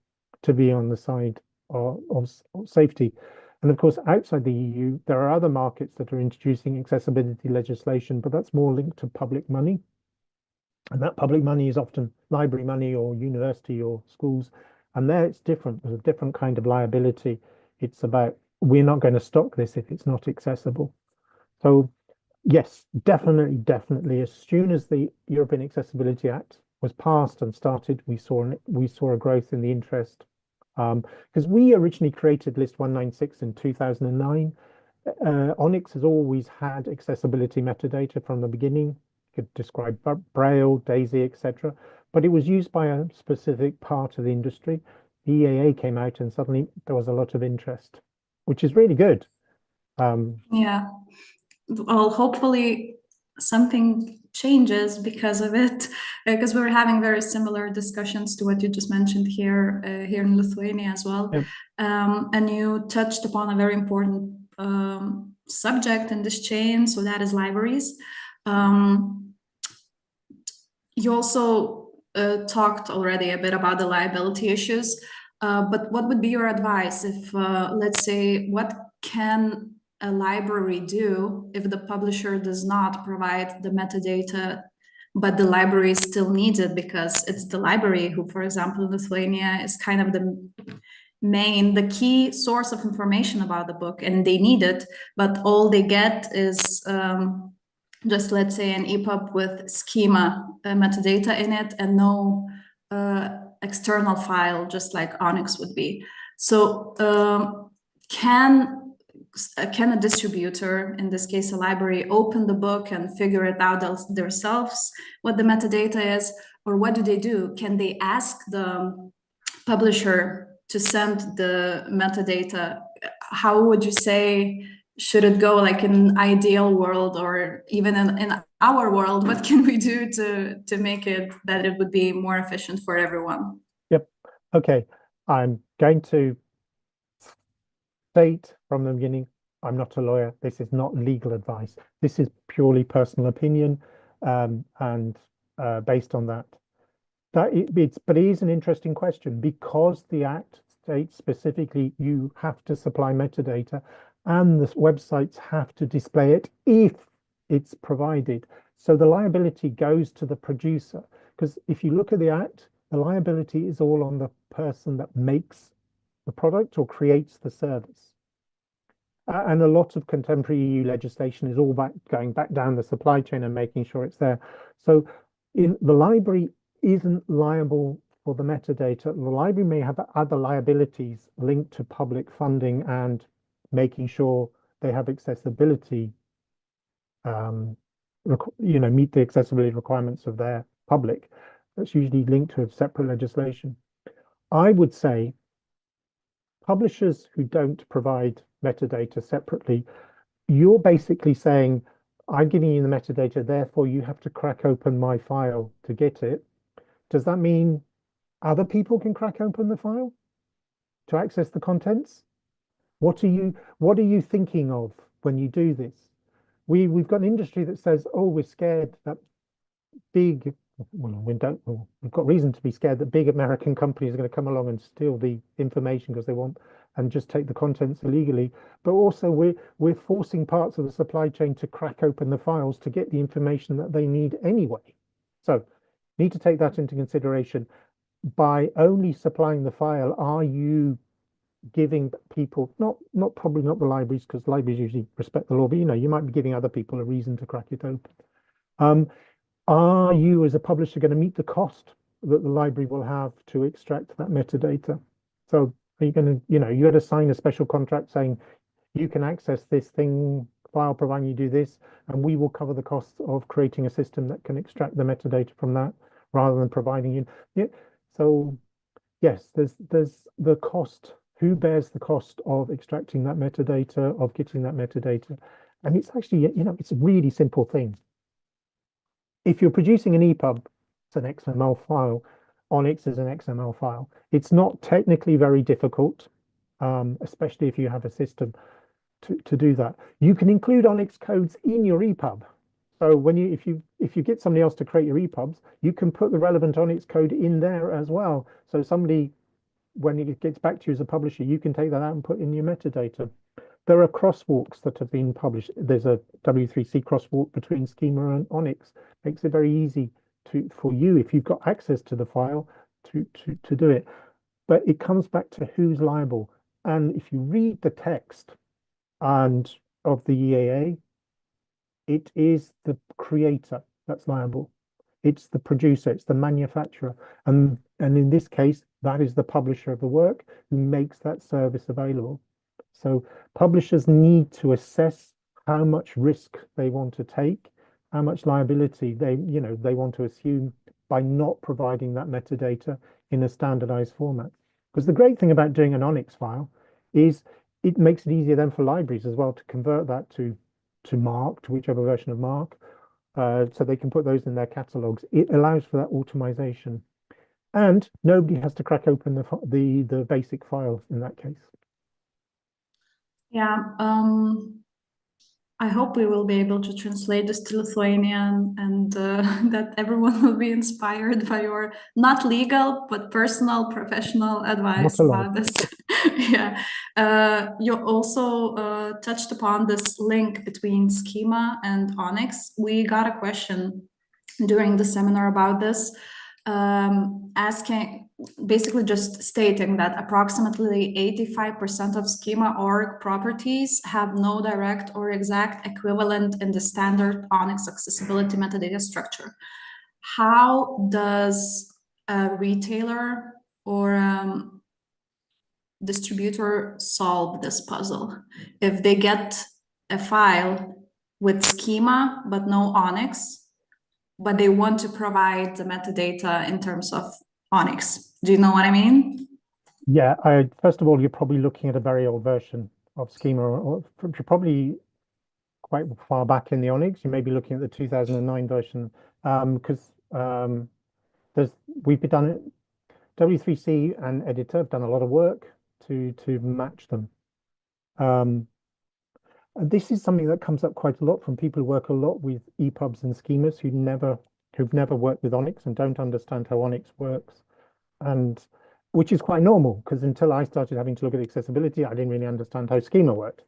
to be on the side of safety? And of course, outside the EU, there are other markets that are introducing accessibility legislation, but that's more linked to public money. And that public money is often library money or university or schools. And there it's different. There's a different kind of liability. It's about, we're not going to stock this if it's not accessible. So yes, definitely. As soon as the European Accessibility Act was passed and started, we saw a growth in the interest. Because we originally created List 196 in 2009. ONIX has always had accessibility metadata from the beginning. Could describe Braille, DAISY, etc. But it was used by a specific part of the industry. The EAA came out and suddenly there was a lot of interest, which is really good. Yeah. Well, hopefully something changes because of it, because we're having very similar discussions to what you just mentioned here in Lithuania as well. Yep. And you touched upon a very important subject in this chain, so that is libraries. You also talked already a bit about the liability issues, but what would be your advice if, let's say, what can a library do if the publisher does not provide the metadata, but the library still needs it because it's the library who, for example, in Lithuania is kind of the key source of information about the book, and they need it, but all they get is just, let's say, an EPUB with schema metadata in it and no external file, just like ONIX would be. So can a distributor, in this case a library, open the book and figure it out themselves what the metadata is, or what do? Can they ask the publisher to send the metadata? How would you say should it go, like in an ideal world, or even in our world? What can we do to make it that it would be more efficient for everyone? Yep. Okay. I'm going to state from the beginning, I'm not a lawyer. This is not legal advice. This is purely personal opinion, and based on that. But it is an interesting question, because the Act states specifically you have to supply metadata and the websites have to display it if it's provided. So the liability goes to the producer, because if you look at the Act, the liability is all on the person that makes the product or creates the service. And a lot of contemporary EU legislation is all going back down the supply chain and making sure it's there. So in the library isn't liable for the metadata. The library may have other liabilities linked to public funding and making sure they have accessibility, meet the accessibility requirements of their public. That's usually linked to a separate legislation. I would say publishers who don't provide metadata separately, you're basically saying, I'm giving you the metadata, therefore you have to crack open my file to get it. Does that mean other people can crack open the file to access the contents? What are you thinking of when you do this? We've got an industry that says, oh, we're scared that we've got reason to be scared that big American companies are going to come along and steal the information because they want and just take the contents illegally. But also we're forcing parts of the supply chain to crack open the files to get the information that they need anyway. So need to take that into consideration. By only supplying the file, are you giving people, probably not the libraries, because libraries usually respect the law, but you might be giving other people a reason to crack it open. Are you as a publisher going to meet the cost that the library will have to extract that metadata? So are you going to, you had to sign a special contract saying you can access this file providing you do this, and we will cover the costs of creating a system that can extract the metadata from that rather than providing you. Yeah. So yes, there's the cost. Who bears the cost of extracting that metadata, of getting that metadata? And it's actually, it's a really simple thing. If you're producing an EPUB, it's an XML file. ONIX is an XML file. It's not technically very difficult, especially if you have a system to do that. You can include ONIX codes in your EPUB. So when if you get somebody else to create your EPUBs, you can put the relevant ONIX code in there as well. So somebody, when it gets back to you as a publisher, you can take that out and put in your metadata. There are crosswalks that have been published. There's a W3C crosswalk between Schema and ONIX. Makes it very easy for you, if you've got access to the file, to do it. But it comes back to who's liable. And if you read the text and of the EAA, it is the creator that's liable. It's the producer, it's the manufacturer. And in this case, that is the publisher of the work who makes that service available. So publishers need to assess how much risk they want to take, how much liability they want to assume by not providing that metadata in a standardized format. Because the great thing about doing an ONIX file is it makes it easier then for libraries as well to convert that to Mark, to whichever version of Mark, so they can put those in their catalogs. It allows for that automation, and nobody has to crack open the basic file in that case. Yeah, I hope we will be able to translate this to Lithuanian, and that everyone will be inspired by your not legal but personal, professional advice about this. Yeah, you also touched upon this link between Schema and ONIX. We got a question during the seminar about this, asking, basically just stating that approximately 85% of Schema org properties have no direct or exact equivalent in the standard ONIX accessibility metadata structure. How does a retailer or distributor solve this puzzle? If they get a file with Schema but no ONIX, but they want to provide the metadata in terms of ONIX. Do you know what I mean? Yeah, first of all, you're probably looking at a very old version of Schema, or you're probably quite far back in the ONIX. You may be looking at the 2009 version, because we've done it. W3C and editor have done a lot of work to match them. And this is something that comes up quite a lot from people who work a lot with EPUBs and schemas who've never worked with ONIX and don't understand how ONIX works, and which is quite normal, because until I started having to look at accessibility, I didn't really understand how schema worked,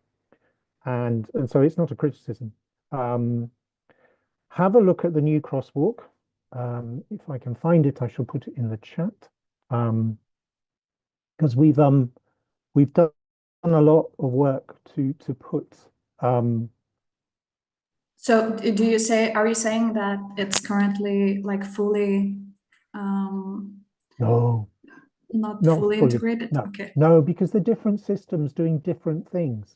and so it's not a criticism. Have a look at the new crosswalk. If I can find it, I shall put it in the chat, because we've done a lot of work to put. So are you saying that it's currently like fully No, not not fully integrated? No, okay. no, because the different systems doing different things.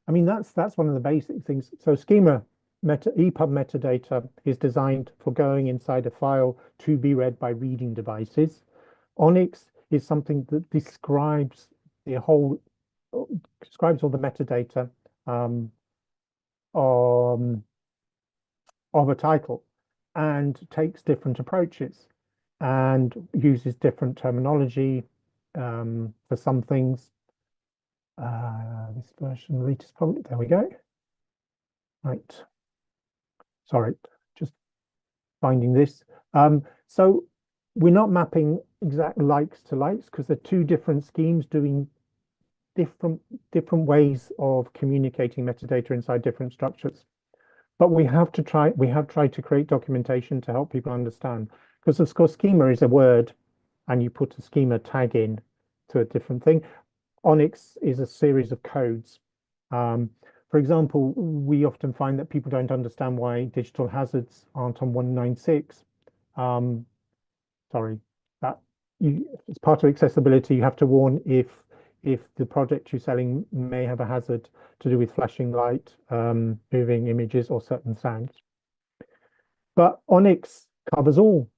I mean, that's one of the basic things. So schema EPUB metadata is designed for going inside a file to be read by reading devices. ONIX is something that describes all the metadata of a title, and takes different approaches and uses different terminology for some things. This version, the latest public, there we go. Right. Sorry, just finding this. So we're not mapping exact likes to likes, because they're two different schemes doing different ways of communicating metadata inside different structures. But we have tried to create documentation to help people understand, because of course schema is a word and you put a schema tag in to a different thing. ONIX is a series of codes. For example, we often find that people don't understand why digital hazards aren't on 196. Sorry, it's part of accessibility. You have to warn if the project you're selling may have a hazard to do with flashing light, moving images, or certain sounds. But ONIX covers all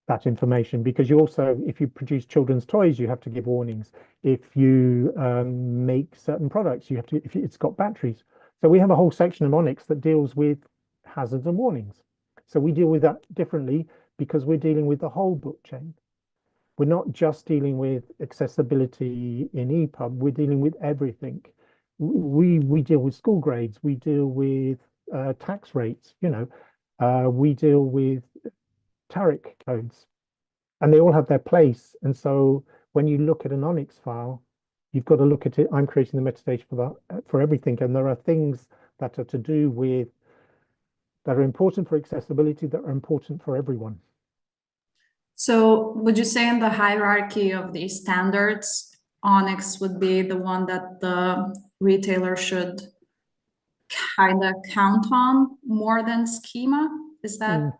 that information, because you also, if you produce children's toys, you have to give warnings. If you make certain products, you have to, if it's got batteries. So we have a whole section of ONIX that deals with hazards and warnings. So we deal with that differently, because we're dealing with the whole book chain. We're not just dealing with accessibility in EPUB, we're dealing with everything. we deal with school grades, we deal with tax rates, we deal with tariff codes, and they all have their place. And so when you look at an ONIX file, you've got to look at it. I'm creating the metadata for that, for everything, and there are things that are to do with that are important for accessibility, that are important for everyone. So would you say in the hierarchy of these standards, ONIX would be the one that the retailer should kind of count on more than schema? Is that?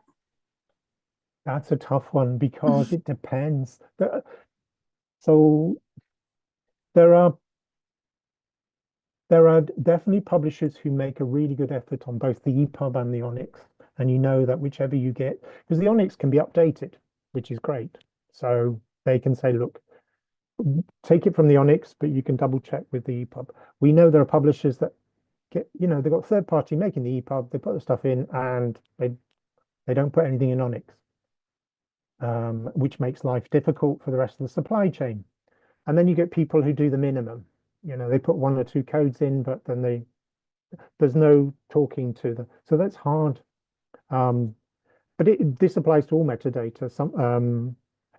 That's a tough one because it depends. So there are definitely publishers who make a really good effort on both the EPUB and the ONIX, and you know that whichever you get, because the ONIX can be updated, which is great. So they can say, look, take it from the ONIX, but you can double check with the EPUB. We know there are publishers that get, they've got third party making the EPUB, they put the stuff in and they don't put anything in ONIX, which makes life difficult for the rest of the supply chain. And then you get people who do the minimum. They put 1 or 2 codes in, but then there's no talking to them. So that's hard. But this applies to all metadata.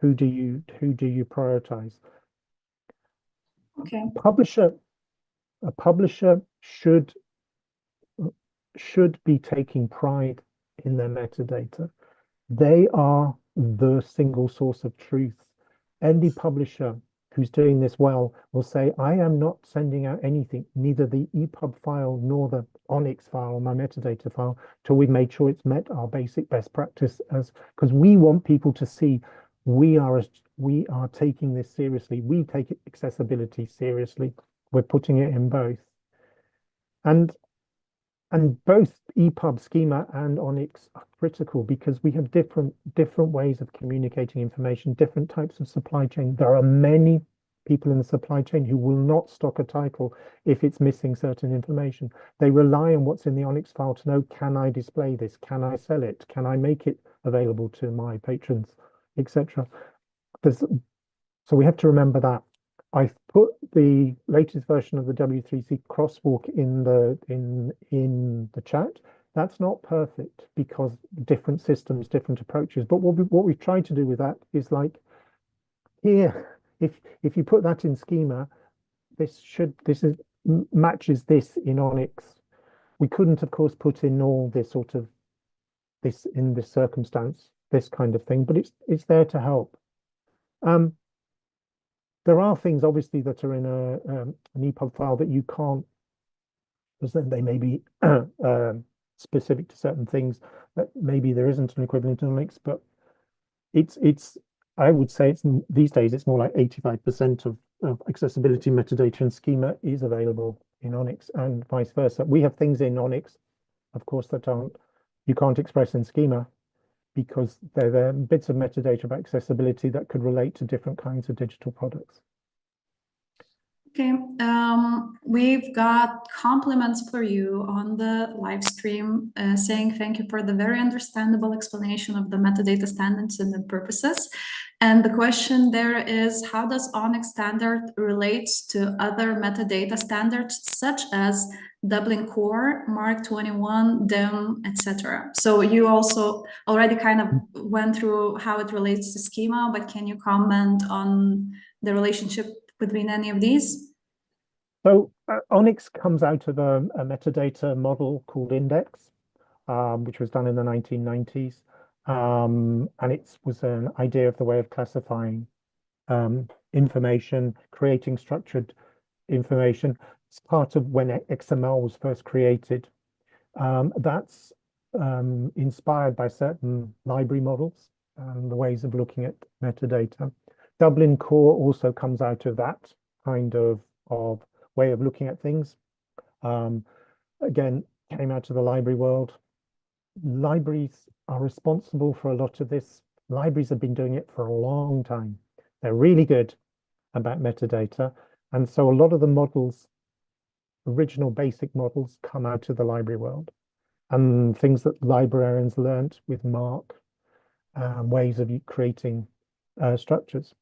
Who do you prioritize? Okay. A publisher should be taking pride in their metadata. They are the single source of truth. Any publisher who's doing this well will say, I am not sending out anything, neither the EPUB file nor the ONIX file or my metadata file, till we've made sure it's met our basic best practice, because we want people to see we are taking this seriously. We take accessibility seriously. We're putting it in both. And both EPUB schema and ONIX are critical because we have different ways of communicating information, different types of supply chain. There are many people in the supply chain who will not stock a title if it's missing certain information. They rely on what's in the ONIX file to know, can I display this? Can I sell it? Can I make it available to my patrons, etc. So we have to remember that. I've put the latest version of the W3C crosswalk in the chat. That's not perfect because different systems, different approaches. But what we've tried to do with that is like here, if you put that in schema, matches this in ONIX. We couldn't, of course, put in all this sort of this in this circumstance, this kind of thing, but it's there to help. There are things obviously that are in an EPUB file that you can't, because then they may be specific to certain things that maybe there isn't an equivalent in ONIX, but I would say these days it's more like 85% of accessibility metadata and schema is available in ONIX and vice versa. We have things in ONIX, of course, that you can't express in schema because they're bits of metadata about accessibility that could relate to different kinds of digital products. Okay, we've got compliments for you on the live stream saying thank you for the very understandable explanation of the metadata standards and the purposes. And the question there is, how does ONIX standard relates to other metadata standards such as Dublin Core, Mark 21, DIM, etc.? So you also already kind of went through how it relates to schema, but can you comment on the relationship between any of these? So ONIX comes out of a metadata model called Index, which was done in the 1990s. And it was an idea of the way of classifying information, creating structured information. It's part of when XML was first created. That's inspired by certain library models and the ways of looking at metadata. Dublin Core also comes out of that kind of way of looking at things. Again, came out of the library world. Libraries are responsible for a lot of this. Libraries have been doing it for a long time. They're really good about metadata. And so a lot of the models, original basic models, come out of the library world. And things that librarians learnt with Mark, ways of creating structures.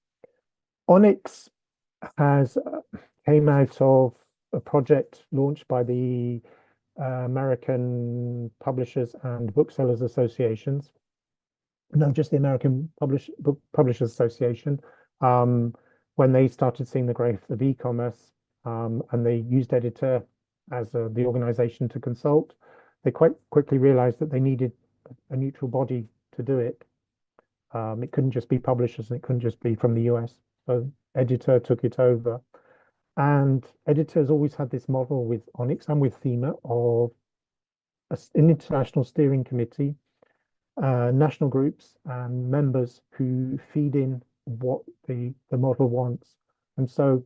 ONIX came out of a project launched by the American Publishers and Booksellers Associations. No, just the American Book Publishers Association, when they started seeing the growth of e-commerce, and they used Editor as the organization to consult. They quite quickly realized that they needed a neutral body to do it. It couldn't just be publishers, and it couldn't just be from the US. So Editor took it over. And Editor has always had this model with ONIX and with Thema of an international steering committee, national groups and members who feed in what the model wants. And so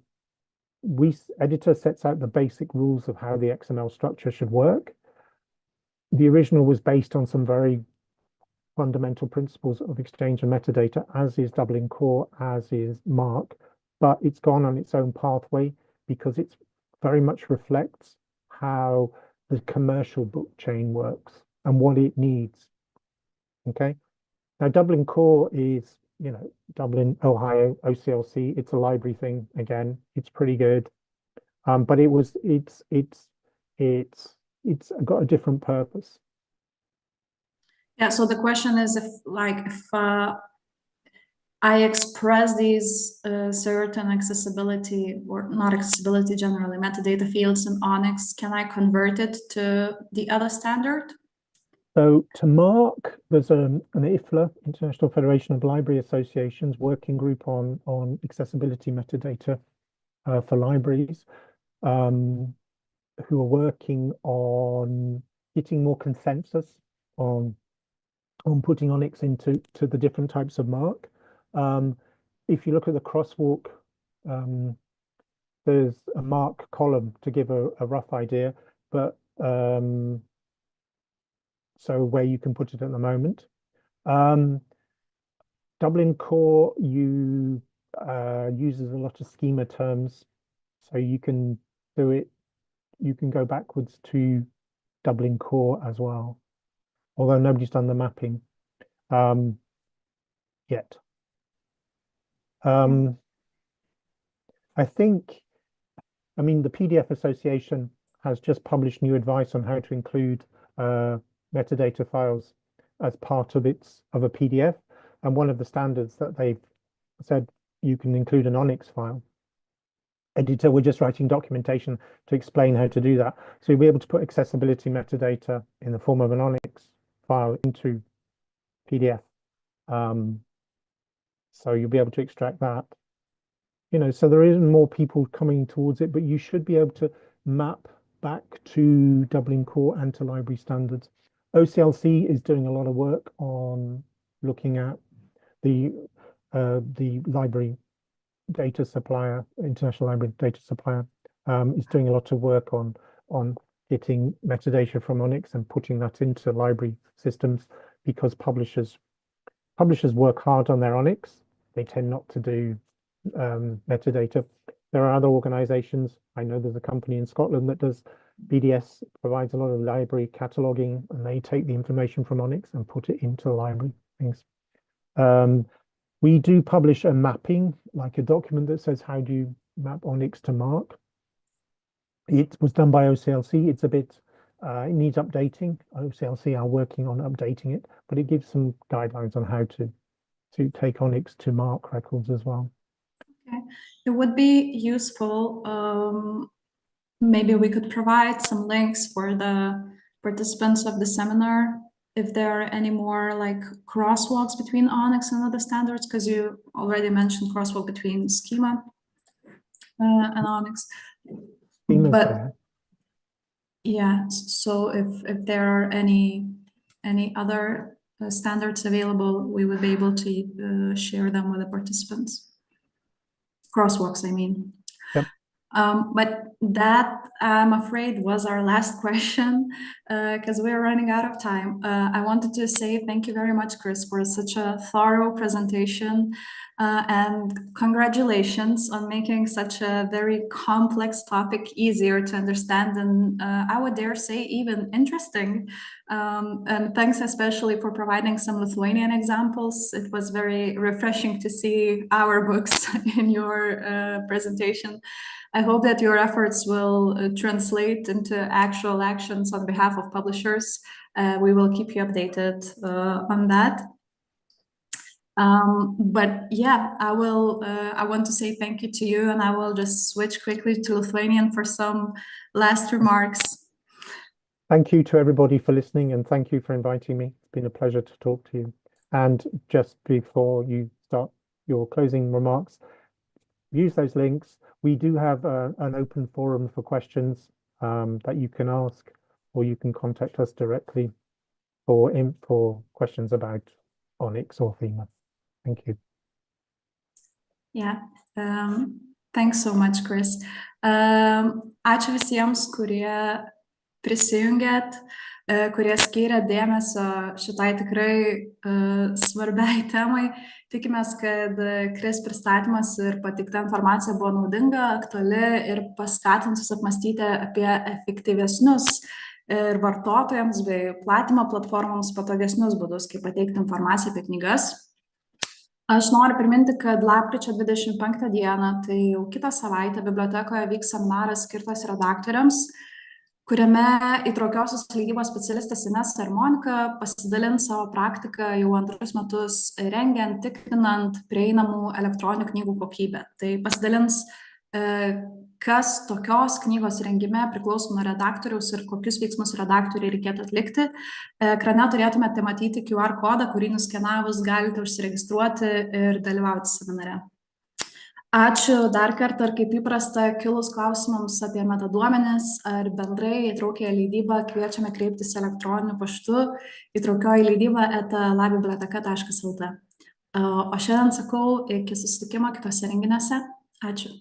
Editor sets out the basic rules of how the XML structure should work. The original was based on some very fundamental principles of exchange and metadata, as is Dublin Core, as is MARC, but it's gone on its own pathway because it very much reflects how the commercial book chain works and what it needs. Okay. Now, Dublin Core is, Dublin, Ohio, OCLC. It's a library thing. Again, it's pretty good. But it's got a different purpose. Yeah, so the question is if I express these certain accessibility, or not accessibility generally, metadata fields in ONIX, can I convert it to the other standard? So to MARC, there's an IFLA, International Federation of Library Associations, working group on accessibility metadata for libraries, who are working on getting more consensus on putting ONIX into the different types of MARC. If you look at the crosswalk, there's a MARC column to give a rough idea, but so where you can put it at the moment. Dublin Core uses a lot of schema terms, so you can do it. You can go backwards to Dublin Core as well, although nobody's done the mapping yet. I mean, the PDF Association has just published new advice on how to include metadata files as part of a PDF. And one of the standards that they've said you can include an ONIX file. Editor, we're just writing documentation to explain how to do that. So you'll be able to put accessibility metadata in the form of an ONIX file into PDF. So you'll be able to extract that. So there isn't more people coming towards it, but you should be able to map back to Dublin Core and to library standards. OCLC is doing a lot of work on looking at the library data supplier, International Library Data Supplier, is doing a lot of work on getting metadata from ONIX and putting that into library systems, because publishers work hard on their ONIX. They tend not to do metadata. There are other organizations. I know there's a company in Scotland that does BDS, provides a lot of library cataloging, and they take the information from ONIX and put it into the library things. We do publish a mapping, like a document that says how do you map ONIX to MARC. It was done by OCLC. It's a bit, it needs updating. OCLC are working on updating it, but it gives some guidelines on how to take ONIX to MARC records as well. Okay, it would be useful. Maybe we could provide some links for the participants of the seminar, if there are any more like crosswalks between ONIX and other standards, because you already mentioned crosswalk between schema and ONIX. But yeah, so if there are any other standards available, we would be able to share them with the participants. Crosswalks, I mean. Yep. But that, I'm afraid, was our last question, because we're running out of time. I wanted to say thank you very much, Chris, for such a thorough presentation, and congratulations on making such a very complex topic easier to understand, and I would dare say even interesting And thanks especially for providing some Lithuanian examples. It was very refreshing to see our books in your presentation. I hope that your efforts will translate into actual actions on behalf of publishers. We will keep you updated on that. But yeah, I want to say thank you to you, and I will just switch quickly to Lithuanian for some last remarks. Thank you to everybody for listening, and thank you for inviting me. It's been a pleasure to talk to you. And just before you start your closing remarks, use those links. We do have an open forum for questions that you can ask, or you can contact us directly for questions about ONIX or Thema. Thank you. Yeah, thanks so much, Chris. Ačiū visiems, kurie prisijungėt, kurie skyrė dėmesio šitai tikrai svarbiai temai. Tikimės, kad Chris pristatymas ir pateikta informacija buvo naudinga, aktuali ir paskatins jūs apmąstyti apie efektyvesnius ir vartotojams bei platinimo platformoms patogesnius būdus, kaip pateikti informaciją apie knygas. Aš noriu priminti, kad lapkričio 25 dieną, tai jau kitą savaitę, bibliotekoje vyks seminaras skirtas redaktoriams, kuriame įtraukiosios leidybos specialistės Ines ir Monika pasidalins savo praktiką jau antrus metus rengiant, tikrinant prieinamų elektroninių knygų kokybę. Tai pasidalins, kas tokios knygos rengime priklauso nuo redaktoriaus ir kokius veiksmus redaktoriai reikėtų atlikti. Ekrane turėtumėte matyti QR kodą, kurį nuskenavus galite užsiregistruoti ir dalyvauti seminare. Ačiū dar kartą, ir kaip įprasta, kilus klausimams apie metaduomenis ar bendrai įtraukiąją leidybą, kviečiame kreiptis elektroniniu paštu įtraukioji-leidyba@labiblioteka.lt. O šiandien sakau iki susitikimo kitose renginiuose. Ačiū.